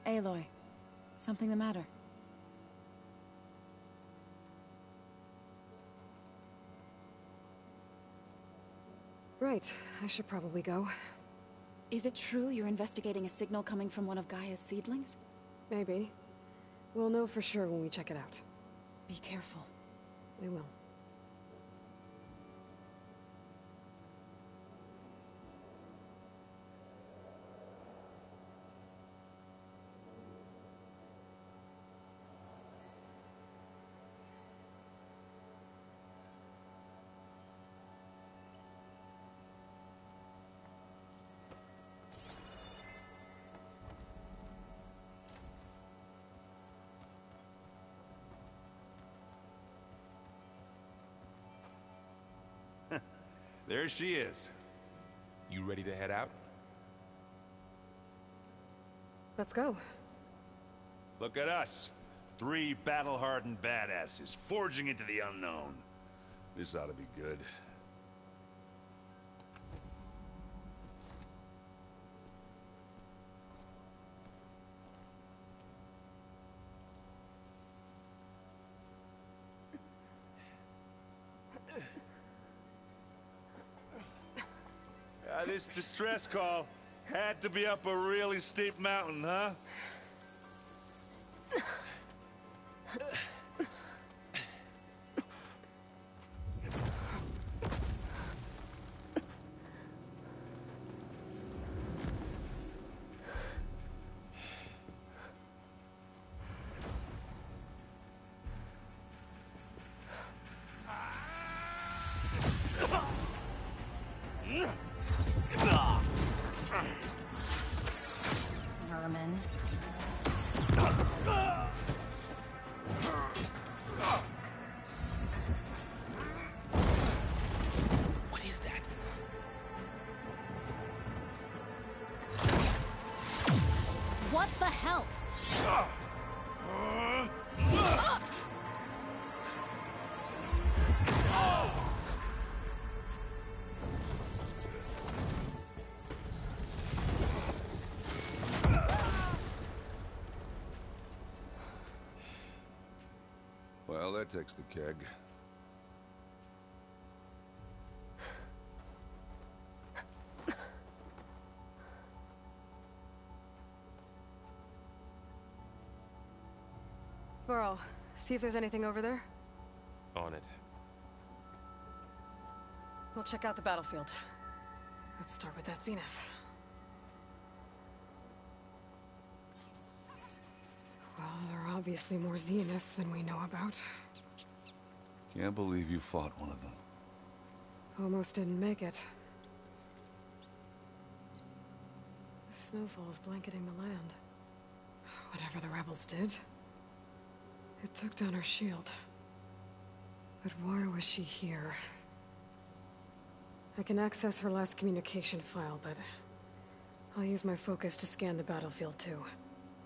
Aloy, something the matter? Right, I should probably go. Is it true you're investigating a signal coming from one of Gaia's seedlings? Maybe. We'll know for sure when we check it out. Be careful. I will. There she is. You ready to head out? Let's go. Look at us. 3 battle-hardened badasses forging into the unknown. This ought to be good. This distress call had to be up a really steep mountain, huh? Vermin. What is that? What the hell? Well, that takes the keg. Varl, see if there's anything over there. On it. We'll check out the battlefield. Let's start with that Zenith. Well, there are obviously more Zeniths than we know about. Can't believe you fought one of them. Almost didn't make it. The snowfall's blanketing the land. Whatever the rebels did, it took down her shield. But why was she here? I can access her last communication file, but I'll use my focus to scan the battlefield too.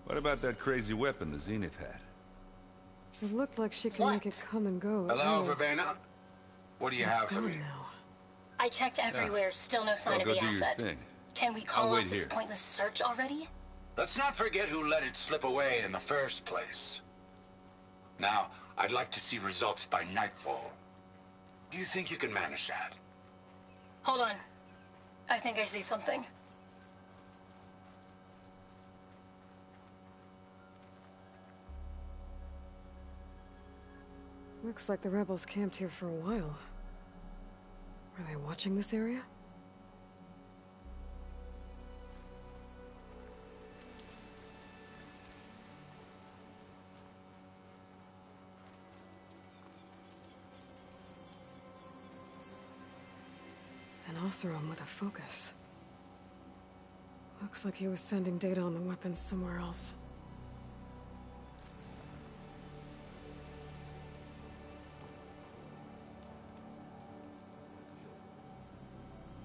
What about that crazy weapon the Zenith had? It looked like she could make it come and go. Hello, Verbena? What do you have for me? Now. I checked everywhere, still no sign of go the do asset. your thing. Can we call off this pointless search already? Let's not forget who let it slip away in the first place. Now, I'd like to see results by nightfall. Do you think you can manage that? Hold on. I think I see something. Looks like the rebels camped here for a while. Are they watching this area? An Oseram with a focus. Looks like he was sending data on the weapons somewhere else.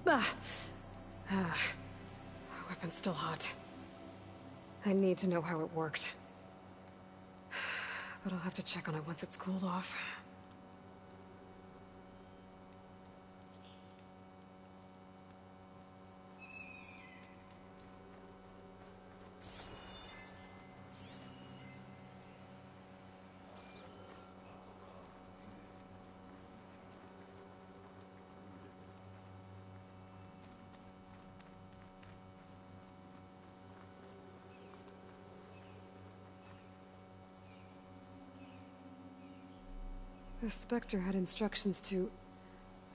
My weapon's still hot. I need to know how it worked. But I'll have to check on it once it's cooled off. The Spectre had instructions to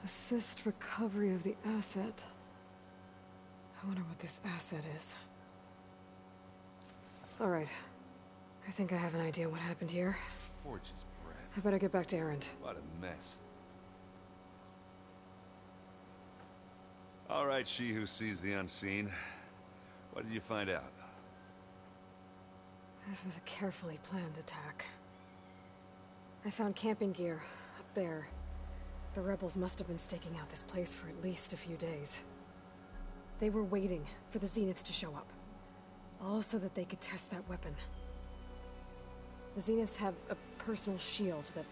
assist recovery of the asset. I wonder what this asset is. Alright. I think I have an idea what happened here. Forge's breath. I better get back to Erend. What a mess. All right, she who sees the unseen. What did you find out? This was a carefully planned attack. I found camping gear up there. The rebels must have been staking out this place for at least a few days. They were waiting for the Zeniths to show up. All so that they could test that weapon. The Zeniths have a personal shield that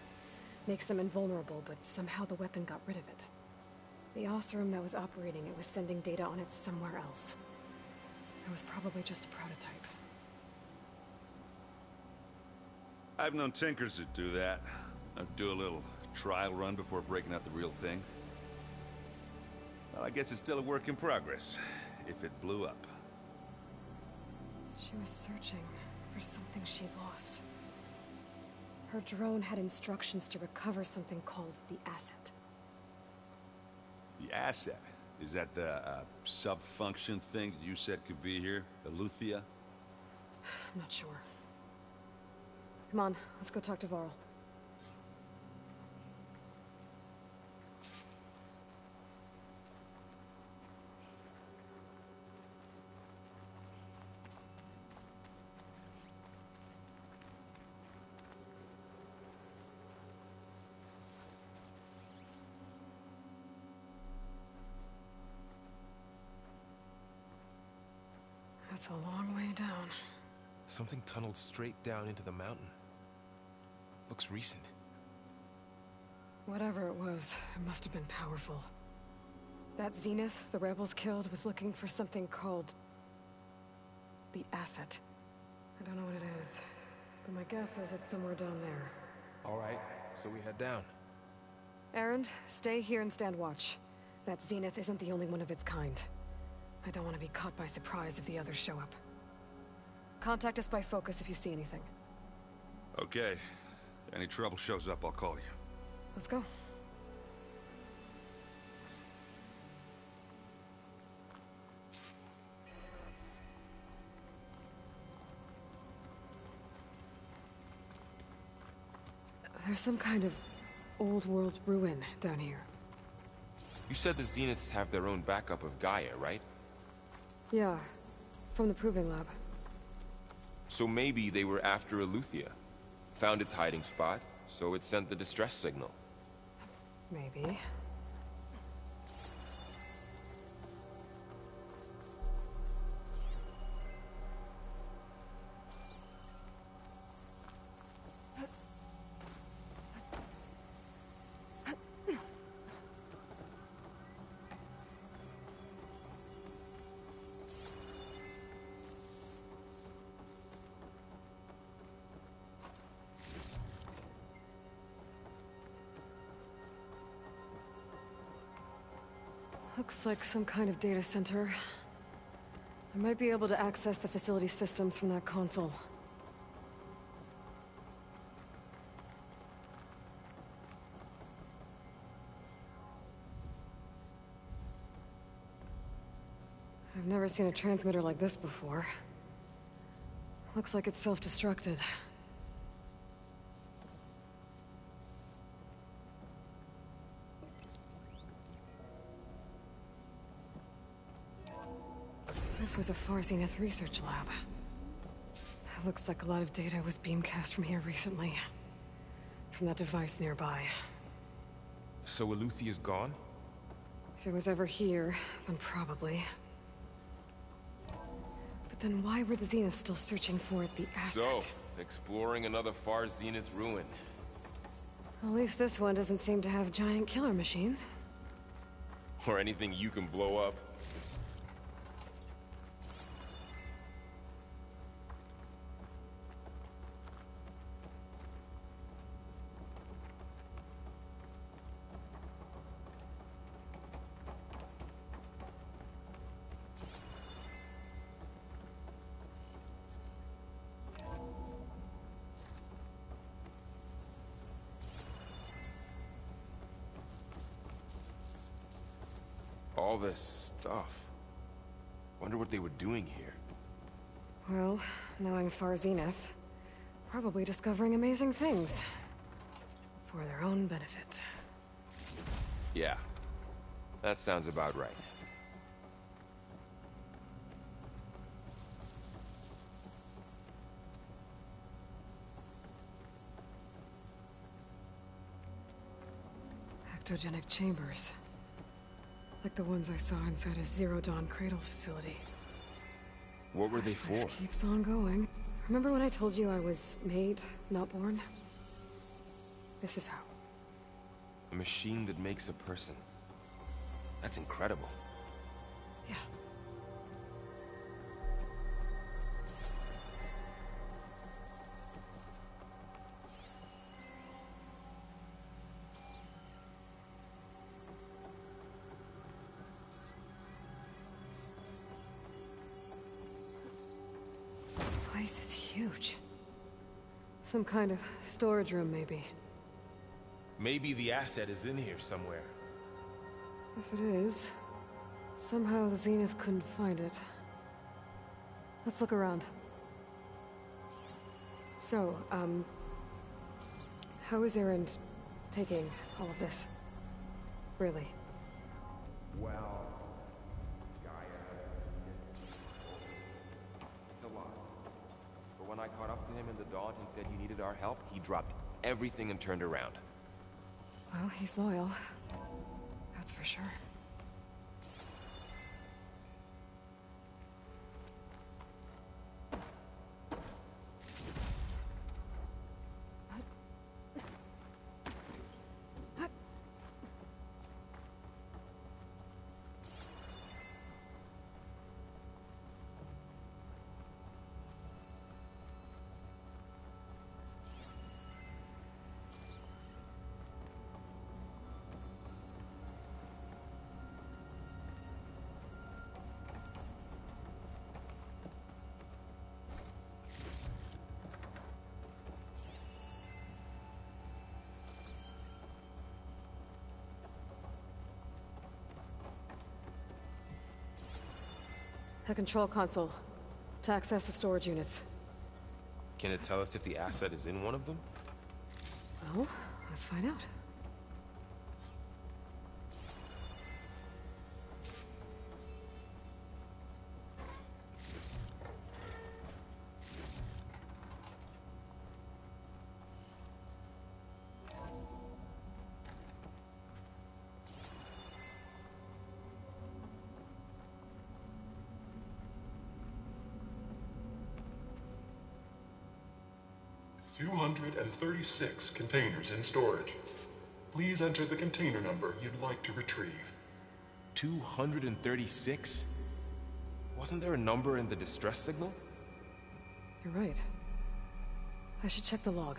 makes them invulnerable, but somehow the weapon got rid of it. The Oseram that was operating it was sending data on it somewhere else. It was probably just a prototype. I've known tinkers that do that. I'd do a little trial run before breaking out the real thing. Well, I guess it's still a work in progress, if it blew up. She was searching for something she lost. Her drone had instructions to recover something called the asset. The asset? Is that the sub-function thing that you said could be here? Eleuthia? I'm not sure. Come on, let's go talk to Varl. That's a long way down. Something tunneled straight down into the mountain. Looks recent. Whatever it was, it must have been powerful. That Zenith the rebels killed was looking for something called the asset. I don't know what it is, but my guess is it's somewhere down there. All right, so we head down. Erend, stay here and stand watch. That Zenith isn't the only one of its kind. I don't want to be caught by surprise if the others show up. Contact us by focus if you see anything. Okay. Any trouble shows up, I'll call you. Let's go. There's some kind of old world ruin down here. You said the Zeniths have their own backup of Gaia, right? Yeah, from the Proving Lab. So maybe they were after Eleuthia. Found its hiding spot, so it sent the distress signal. Maybe. Looks like some kind of data center. I might be able to access the facility systems from that console. I've never seen a transmitter like this before. Looks like it's self-destructed. This was a Far Zenith research lab. Looks like a lot of data was beamcast from here recently. From that device nearby. So Eleuthia's gone? If it was ever here, then probably. But then why were the Zeniths still searching for the asset? So, exploring another Far Zenith ruin. At least this one doesn't seem to have giant killer machines. Or anything you can blow up. All this stuff. Wonder what they were doing here. Well, knowing Far Zenith, probably discovering amazing things. For their own benefit. Yeah. That sounds about right. Ectogenic chambers. Like the ones I saw inside a Zero Dawn cradle facility. What were they for? This keeps on going. Remember when I told you I was made, not born? This is how. A machine that makes a person. That's incredible. Yeah. This place is huge. Some kind of storage room, maybe. Maybe the asset is in here somewhere. If it is, somehow the Zenith couldn't find it. Let's look around. So, how is Erend taking all of this? Really? Well, it's a lot. But when I caught up to him in the Dawn and said he needed our help, he dropped everything and turned around. Well, he's loyal. That's for sure. A control console. To access the storage units. Can it tell us if the asset is in one of them? Well, let's find out. $236 containers in storage. Please enter the container number you'd like to retrieve. 236? Wasn't there a number in the distress signal? You're right. I should check the log.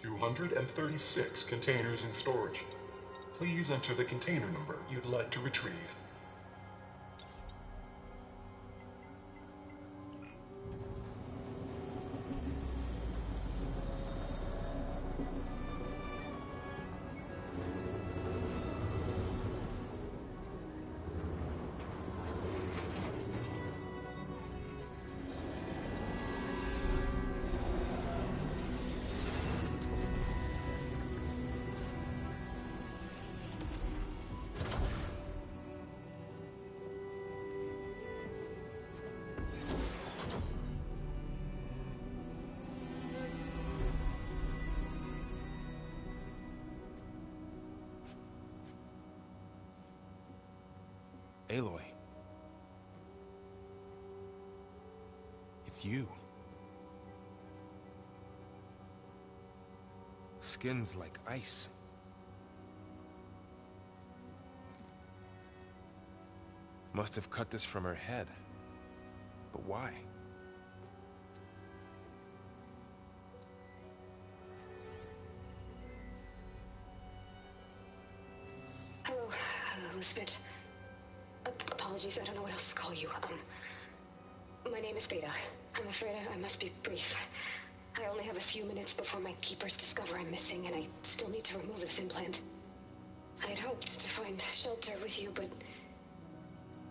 $236 containers in storage. Please enter the container number you'd like to retrieve. Aloy. It's you. Skin's like ice. Must have cut this from her head. But why? Hello, Elizabeth. Apologies, I don't know what else to call you. My name is Beta. I'm afraid I must be brief. I only have a few minutes before my keepers discover I'm missing, and I still need to remove this implant. I had hoped to find shelter with you, but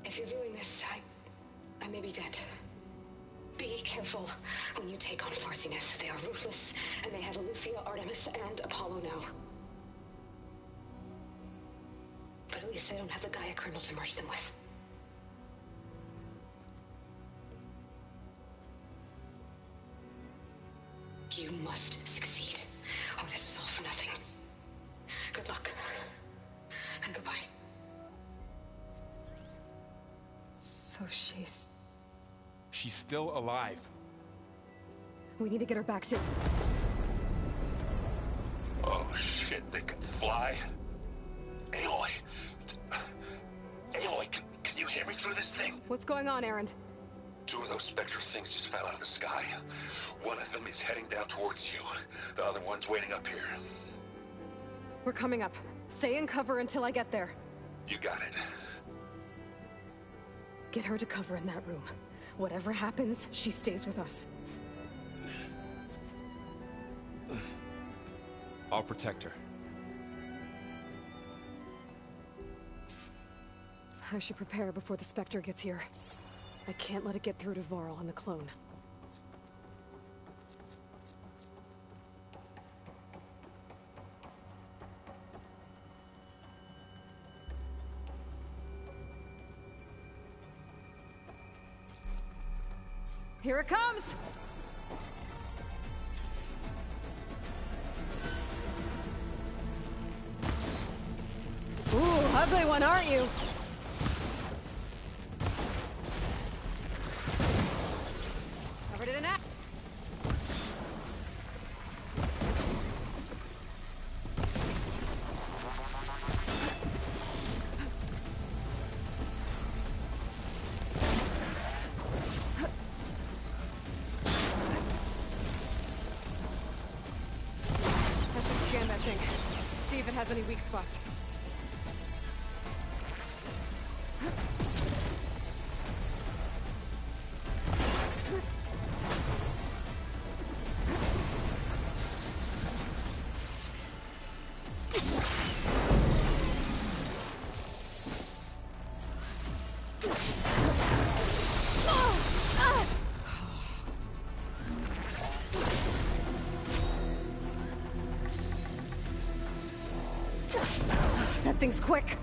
if you're viewing this, I may be dead. Be careful when you take on Far Zenith. They are ruthless, and they have Eleuthia, Artemis, and Apollo now. But at least I don't have the Gaia kernel to merge them with. You must succeed, or this was all for nothing. Good luck. And goodbye. So she's still alive. We need to get her back to... Oh shit, they can fly? Aloy! Aloy, can you hear me through this thing? What's going on, Erend? Two of those Spectre things just fell out of the sky. One of them is heading down towards you. The other one's waiting up here. We're coming up. Stay in cover until I get there. You got it. Get her to cover in that room. Whatever happens, she stays with us. I'll protect her. I should prepare before the Spectre gets here. I can't let it get through to Varl and the clone. Here it comes! Ooh, ugly one, aren't you? Covered it in act. if it has any weak spots. That thing's quick.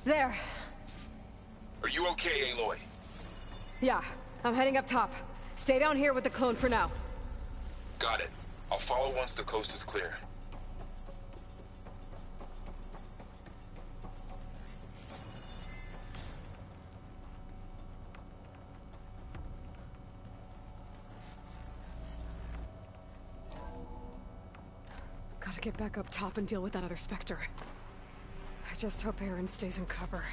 There. Are you okay, Aloy? Yeah, I'm heading up top. Stay down here with the clone for now. Got it. I'll follow once the coast is clear. Gotta get back up top and deal with that other Spectre. I just hope Aaron stays in cover.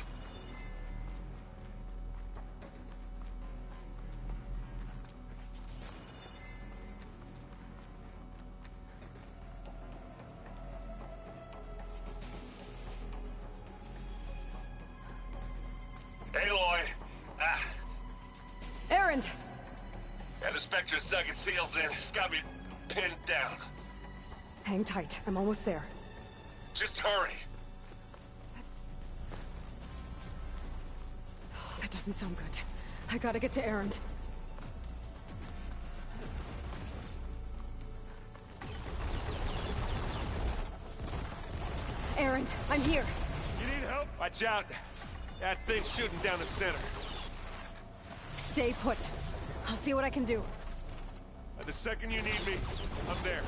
Spectre's dug its heels in. It's got me pinned down. Hang tight. I'm almost there. Just hurry. Oh, that doesn't sound good. I gotta get to Erend. Erend, I'm here. You need help? Watch out. That thing's shooting down the center. Stay put. I'll see what I can do. The second you need me, I'm there.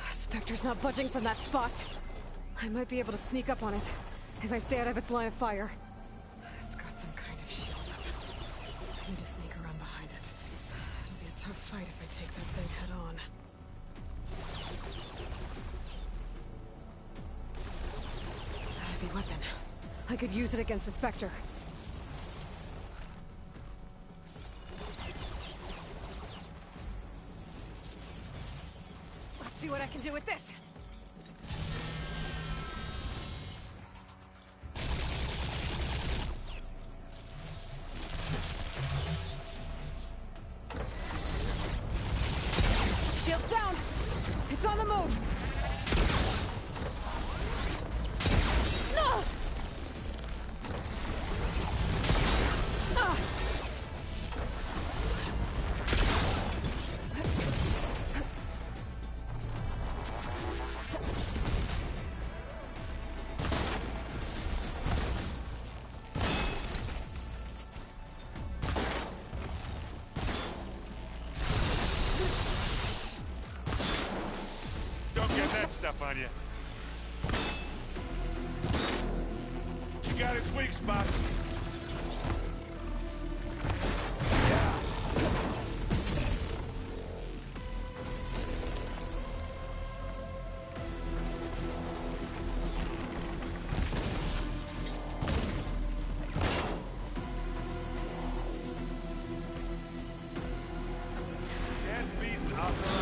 Spectre's not budging from that spot. I might be able to sneak up on it if I stay out of its line of fire. It's got some kind of shield up. I need to sneak around behind it. It'll be a tough fight if I take that thing head on. A heavy weapon. I could use it against the Spectre. Let's see what I can do with this. Shields down! It's on the move! No! Stuff on you. You got its weak spots. Can't beat Alpha.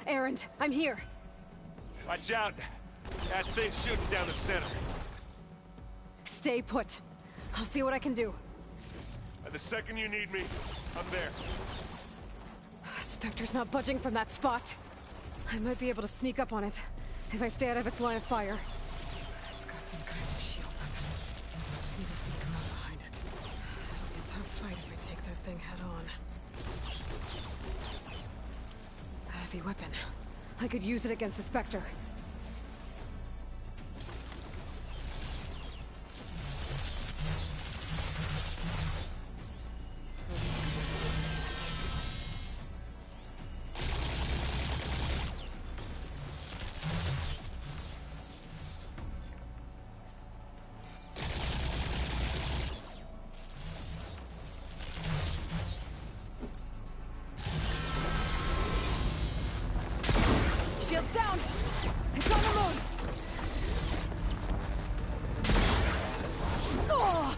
Erend, I'm here. Watch out. That thing's shooting down the center. Stay put. I'll see what I can do. The second you need me, I'm there. Spectre's not budging from that spot. I might be able to sneak up on it if I stay out of its line of fire. It's got some kind of shield weapon. I need to sneak around behind it. It'll be a tough fight if I take that thing head on. A heavy weapon. I could use it against the Spectre. Shields down! It's on the move! Oh!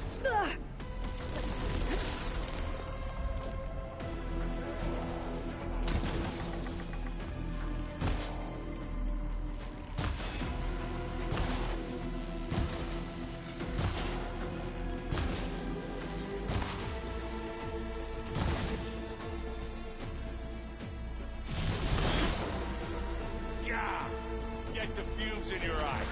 Get the fumes in your eyes.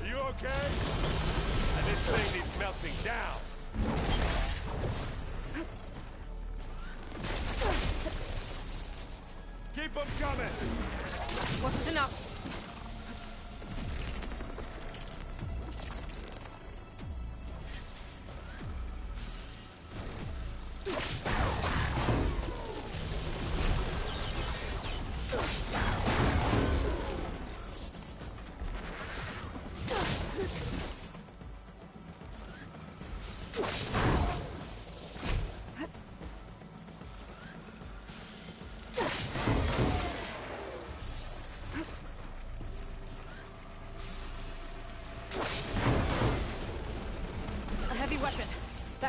Are you okay? And this thing needs melting down. Keep them coming. Wasn't enough.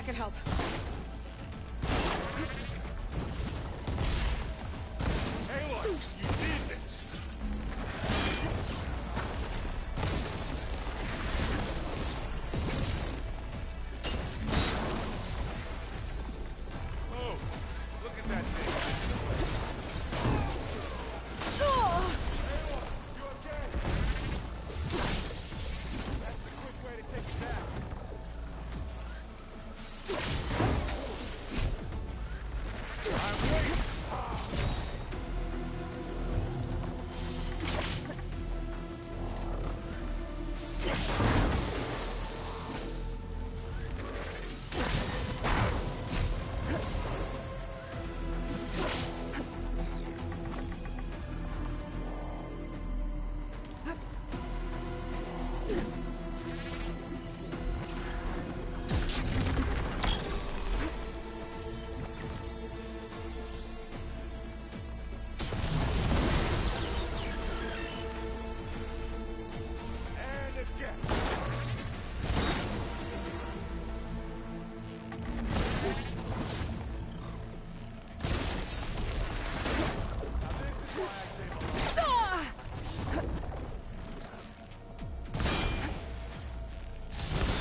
That could help. Aloy, you need this! Oh, look at that thing! Aloy, you okay? That's the quick way to take it down. I'm waiting!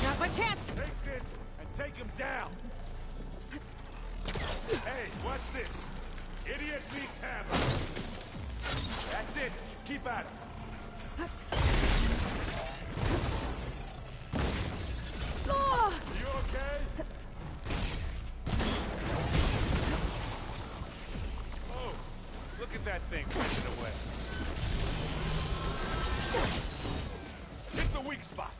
Now's my chance! Take this and take him down! Hey, watch this! Idiot meets hammer! That's it! Keep at it! You okay? Oh, look at that thing pushing away. Hit the weak spot!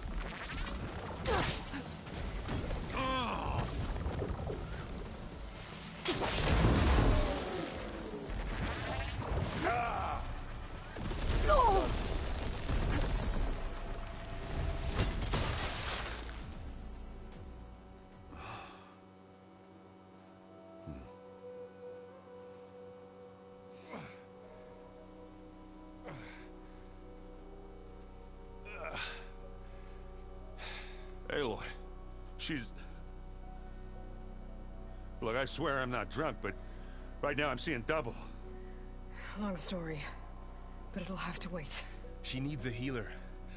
Aloy, she's... Look, I swear I'm not drunk, but right now I'm seeing double. Long story, but it'll have to wait. She needs a healer,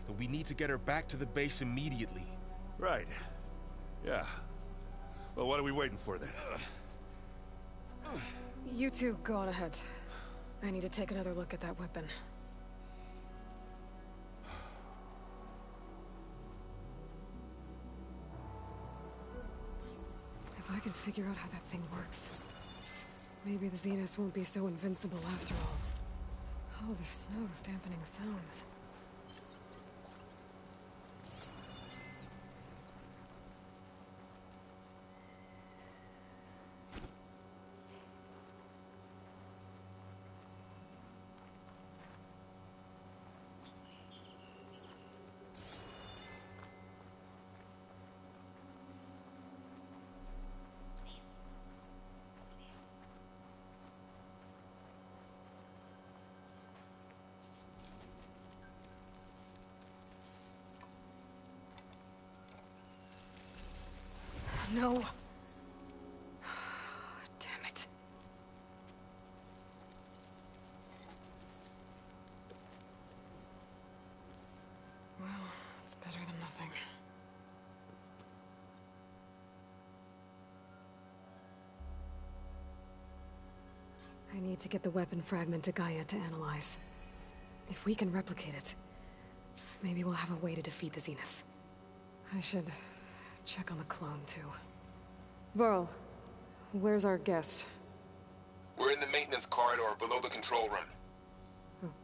but we need to get her back to the base immediately. Right. Yeah. Well, what are we waiting for then? You two go on ahead. I need to take another look at that weapon. If I can figure out how that thing works, maybe the Zeniths won't be so invincible after all. Oh, the snow's dampening sounds. No. Damn it. Well, it's better than nothing. I need to get the weapon fragment to Gaia to analyze. If we can replicate it, maybe we'll have a way to defeat the Zeniths. I should check on the clone, too. Varl, where's our guest? We're in the maintenance corridor below the control room.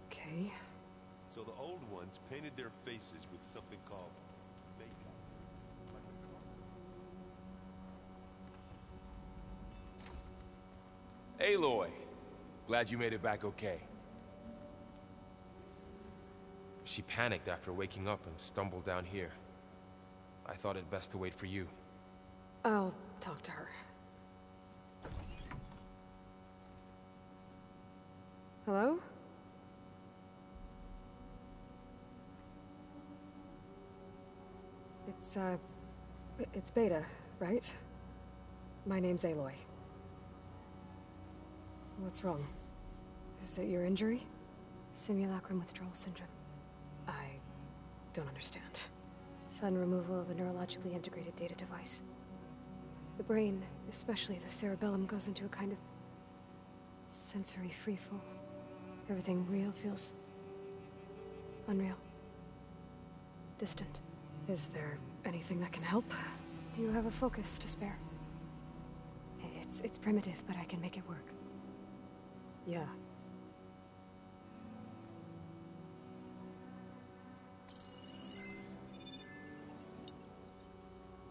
Okay. So the old ones painted their faces with something called makeup. Aloy, glad you made it back okay. She panicked after waking up and stumbled down here. I thought it best to wait for you. I'll talk to her. Hello? It's Beta, right? My name's Aloy. What's wrong? Is it your injury? Simulacrum withdrawal syndrome. I don't understand. Sudden removal of a neurologically integrated data device. The brain, especially the cerebellum, goes into a kind of sensory freefall. Everything real feels unreal. Distant. Is there anything that can help? Do you have a focus to spare? It's primitive, but I can make it work. Yeah.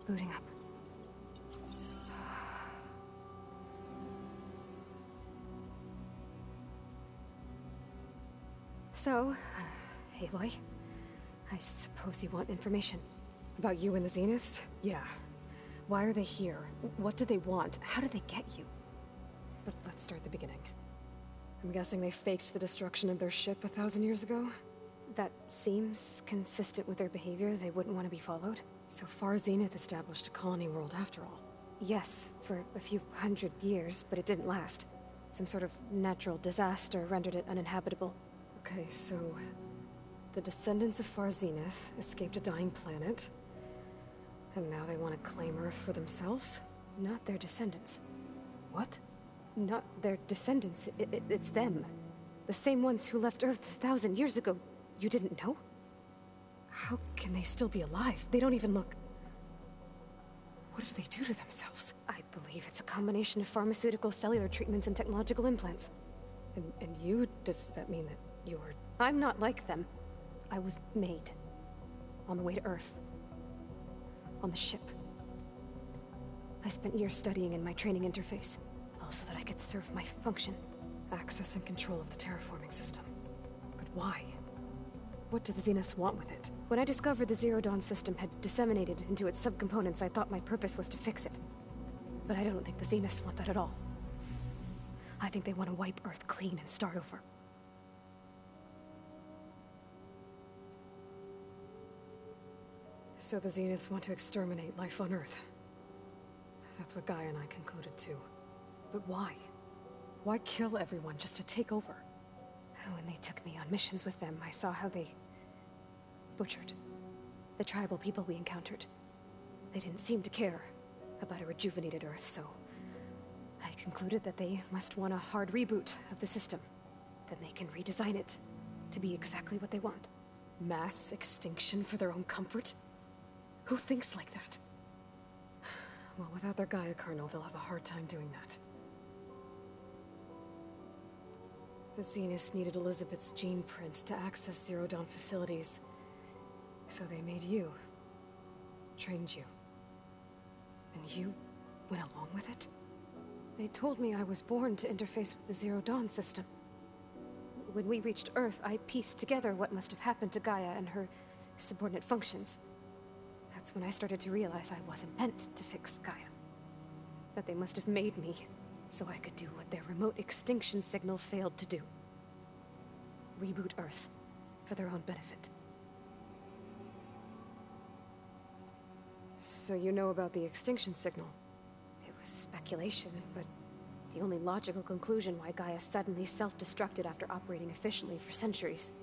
Booting up. So, Aloy, I suppose you want information. About you and the Zeniths? Yeah. Why are they here? What do they want? How did they get you? But let's start at the beginning. I'm guessing they faked the destruction of their ship 1,000 years ago? That seems consistent with their behavior. They wouldn't want to be followed. So far, Zenith established a colony world after all. Yes, for a few hundred years, but it didn't last. Some sort of natural disaster rendered it uninhabitable. Okay, so the descendants of Far Zenith escaped a dying planet, and now they want to claim Earth for themselves? Not their descendants. What? Not their descendants. It's them. The same ones who left Earth 1,000 years ago. You didn't know? How can they still be alive? They don't even look... What did they do to themselves? I believe it's a combination of pharmaceutical, cellular treatments, and technological implants. And you? Does that mean that you're... I'm not like them. I was made. On the way to Earth. On the ship. I spent years studying in my training interface. All so that I could serve my function. Access and control of the terraforming system. But why? What do the Zeniths want with it? When I discovered the Zero Dawn system had disseminated into its subcomponents, I thought my purpose was to fix it. But I don't think the Zeniths want that at all. I think they want to wipe Earth clean and start over. So the Zeniths want to exterminate life on Earth. That's what Gaia and I concluded too. But why? Why kill everyone just to take over? When they took me on missions with them, I saw how they butchered the tribal people we encountered. They didn't seem to care about a rejuvenated Earth, so I concluded that they must want a hard reboot of the system. Then they can redesign it to be exactly what they want. Mass extinction for their own comfort? Who thinks like that? Well, without their Gaia kernel, they'll have a hard time doing that. The Zeniths needed Elizabeth's gene print to access Zero Dawn facilities. So they made you. Trained you. And you went along with it? They told me I was born to interface with the Zero Dawn system. When we reached Earth, I pieced together what must have happened to Gaia and her subordinate functions. That's when I started to realize I wasn't meant to fix Gaia. That they must have made me so I could do what their remote extinction signal failed to do. Reboot Earth for their own benefit. So you know about the extinction signal? It was speculation, but the only logical conclusion why Gaia suddenly self-destructed after operating efficiently for centuries.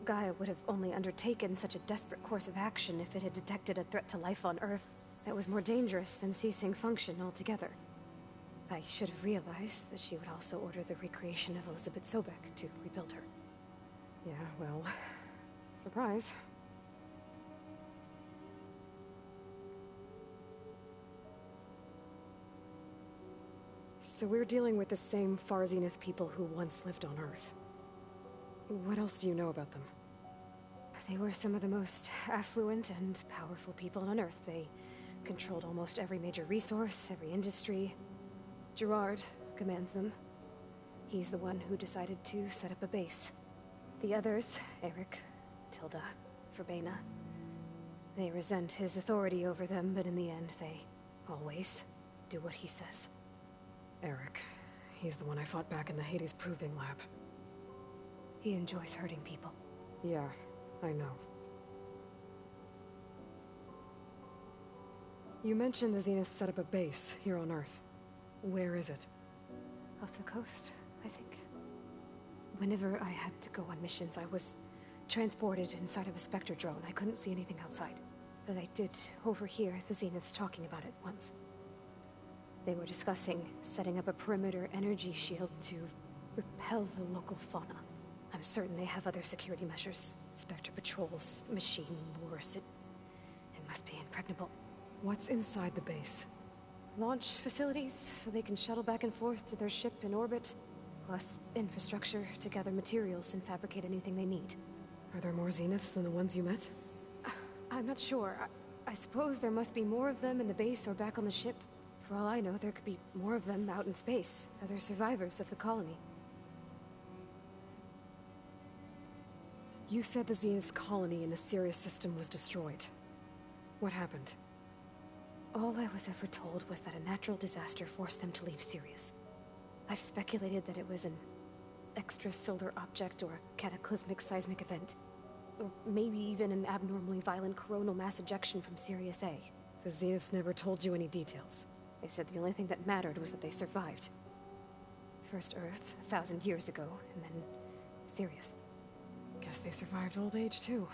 Gaia would have only undertaken such a desperate course of action if it had detected a threat to life on Earth that was more dangerous than ceasing function altogether. I should have realized that she would also order the recreation of Elizabeth Sobek to rebuild her. Yeah, well, surprise. So we're dealing with the same Far Zenith people who once lived on Earth. What else do you know about them? They were some of the most affluent and powerful people on Earth. They controlled almost every major resource, every industry. Gerard commands them. He's the one who decided to set up a base. The others, Eric, Tilda, Verbena, they resent his authority over them, but in the end, they always do what he says. Eric. He's the one I fought back in the Hades Proving Lab. He enjoys hurting people. Yeah, I know. You mentioned the Zenith set up a base here on Earth. Where is it? Off the coast, I think. Whenever I had to go on missions, I was transported inside of a Spectre drone. I couldn't see anything outside. But I did overhear the Zeniths talking about it once. They were discussing setting up a perimeter energy shield to repel the local fauna. I'm certain they have other security measures. Spectre patrols, machine lures. It must be impregnable. What's inside the base? Launch facilities, so they can shuttle back and forth to their ship in orbit. Plus infrastructure to gather materials and fabricate anything they need. Are there more Zeniths than the ones you met? I'm not sure. I suppose there must be more of them in the base or back on the ship. For all I know, there could be more of them out in space. Other survivors of the colony. You said the Zenith's colony in the Sirius system was destroyed. What happened? All I was ever told was that a natural disaster forced them to leave Sirius. I've speculated that it was an extrasolar object or a cataclysmic seismic event. Or maybe even an abnormally violent coronal mass ejection from Sirius A. The Zeniths never told you any details. They said the only thing that mattered was that they survived. First Earth, 1,000 years ago, and then Sirius. Guess they survived old age, too.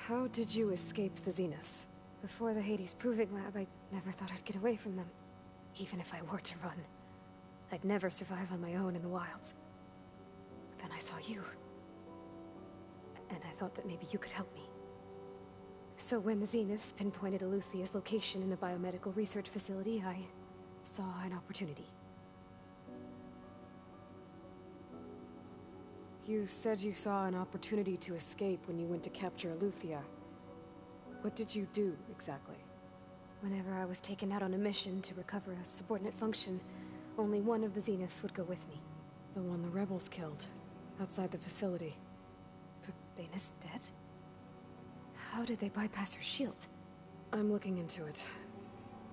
How did you escape the Zeniths? Before the Hades Proving Lab, I never thought I'd get away from them. Even if I were to run. I'd never survive on my own in the wilds. But then I saw you. And I thought that maybe you could help me. So when the Zeniths pinpointed Eluthia's location in the biomedical research facility, I saw an opportunity. You said you saw an opportunity to escape when you went to capture Eluthia. What did you do, exactly? Whenever I was taken out on a mission to recover a subordinate function, only one of the Zeniths would go with me. The one the rebels killed, outside the facility. Baina's dead? How did they bypass her shield? I'm looking into it.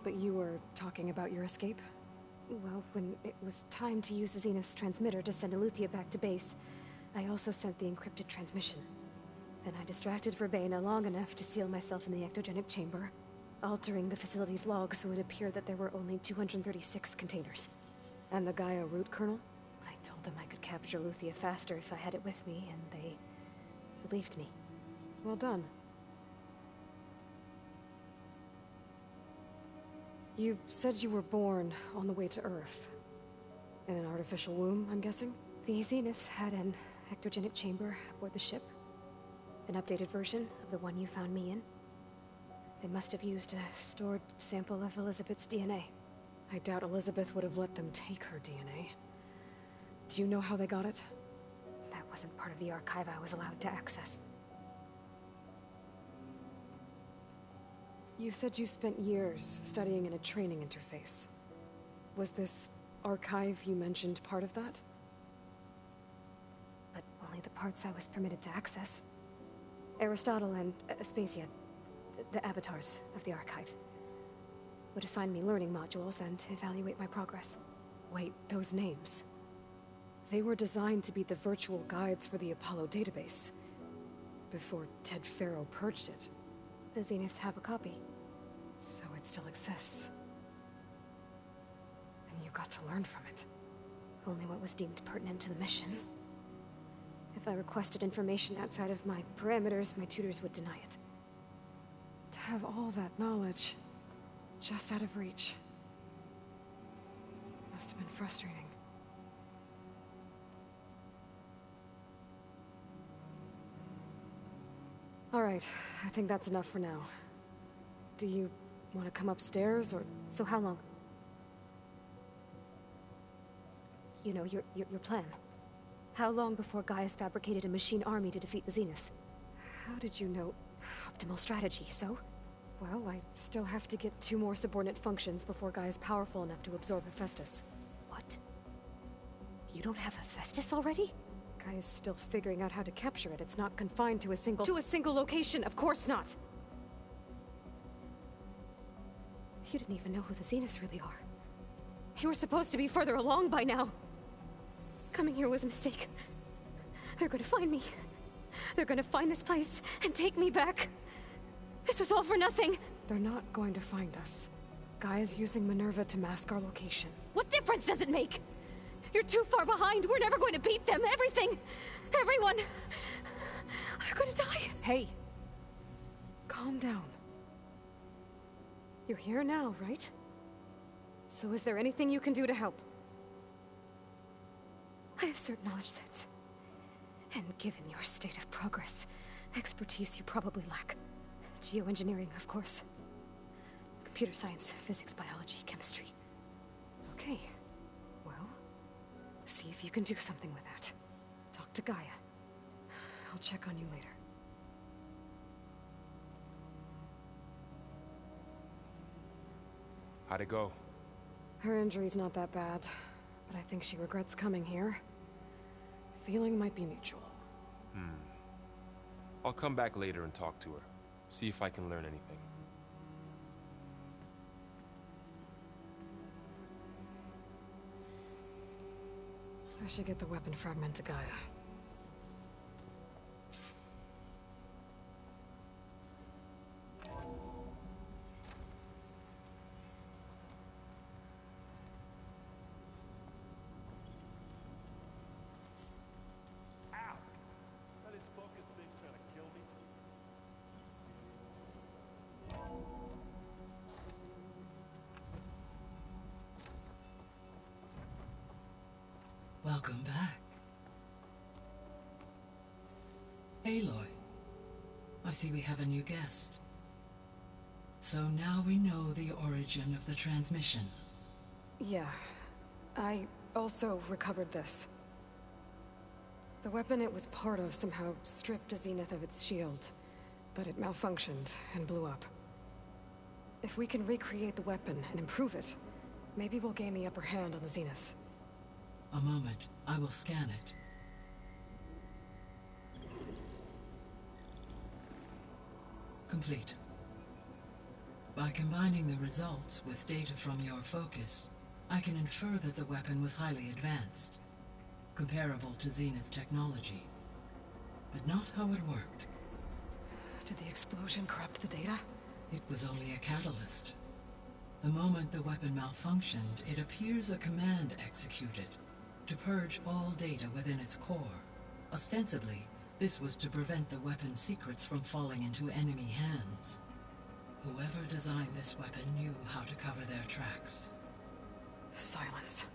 But you were talking about your escape? Well, when it was time to use the Zenith's transmitter to send Eluthia back to base, I also sent the encrypted transmission. Then I distracted Verbena long enough to seal myself in the ectogenic chamber, altering the facility's log so it appeared that there were only 236 containers. And the Gaia root kernel? I told them I could capture Eluthia faster if I had it with me, and they believed me. Well done. You said you were born on the way to Earth. In an artificial womb, I'm guessing? The Zeniths had an ectogenic chamber aboard the ship. An updated version of the one you found me in. They must have used a stored sample of Elizabeth's DNA. I doubt Elizabeth would have let them take her DNA. Do you know how they got it? That wasn't part of the archive I was allowed to access. You said you spent years studying in a training interface. Was this archive you mentioned part of that? But only the parts I was permitted to access. Aristotle and Aspasia, the avatars of the archive, would assign me learning modules and evaluate my progress. Wait, those names. They were designed to be the virtual guides for the Apollo database. Before Ted Faro purged it. The Zeniths have a copy. So it still exists. And you got to learn from it. Only what was deemed pertinent to the mission. If I requested information outside of my parameters, my tutors would deny it. To have all that knowledge, just out of reach. Must have been frustrating. All right, I think that's enough for now. Do you want to come upstairs, or... So how long? You know, your plan. How long before Gaius fabricated a machine army to defeat the Zeniths? How did you know? Optimal strategy, so? Well, I still have to get 2 more subordinate functions before Gaia's powerful enough to absorb Hephaestus. What? You don't have Hephaestus already? Gaia's still figuring out how to capture it. It's not confined to a single... To a single location, of course not! You didn't even know who the Zeniths really are. You were supposed to be further along by now. Coming here was a mistake. They're gonna find me. They're gonna find this place and take me back. This was all for nothing! They're not going to find us. Gaia's using Minerva to mask our location. What difference does it make? You're too far behind. We're never going to beat them. Everything. Everyone. They're gonna die. Hey. Calm down. You're here now, right? So is there anything you can do to help? I have certain knowledge sets. And given your state of progress, expertise you probably lack. Geoengineering, of course. Computer science, physics, biology, chemistry. Okay. Well, see if you can do something with that. Talk to Gaia. I'll check on you later. How'd it go? Her injury's not that bad, but I think she regrets coming here. Feeling might be mutual. I'll come back later and talk to her. See if I can learn anything. I should get the weapon fragment to Gaia. Welcome back. Aloy, I see we have a new guest. So now we know the origin of the transmission. Yeah. I also recovered this. The weapon it was part of somehow stripped Zenith of its shield, but it malfunctioned and blew up. If we can recreate the weapon and improve it, maybe we'll gain the upper hand on the Zeniths. A moment. I will scan it. Complete. By combining the results with data from your focus, I can infer that the weapon was highly advanced, comparable to Zenith technology. But not how it worked. Did the explosion corrupt the data? It was only a catalyst. The moment the weapon malfunctioned, it appears a command executed to purge all data within its core. Ostensibly, this was to prevent the weapon's secrets from falling into enemy hands. Whoever designed this weapon knew how to cover their tracks. Silence.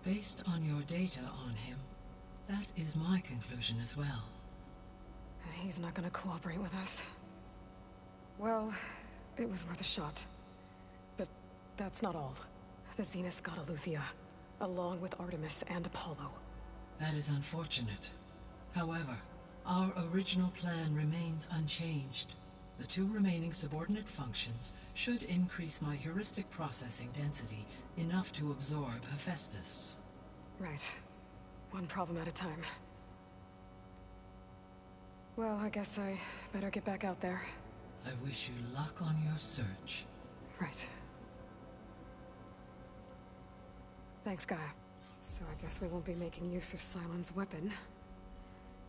Based on your data on him, that is my conclusion as well. And he's not gonna cooperate with us. Well, it was worth a shot. But that's not all. The Zeniths got Eleuthia, along with Artemis and Apollo. That is unfortunate. However, our original plan remains unchanged. The two remaining subordinate functions should increase my heuristic processing density enough to absorb Hephaestus. Right. One problem at a time. Well, I guess I better get back out there. I wish you luck on your search. Right. Thanks, Gaia. So I guess we won't be making use of Cylon's weapon.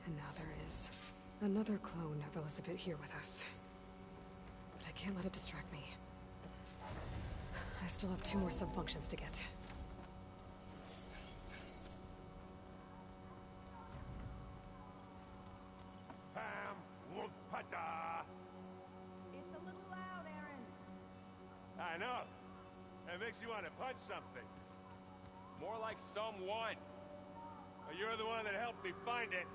And now there is another clone of Elizabeth here with us. But I can't let it distract me. I still have 2 more sub-functions to get. Pam Wumpada. It's a little loud, Aaron. I know. It makes you want to punch something. More like someone. Well, you're the one that helped me find it.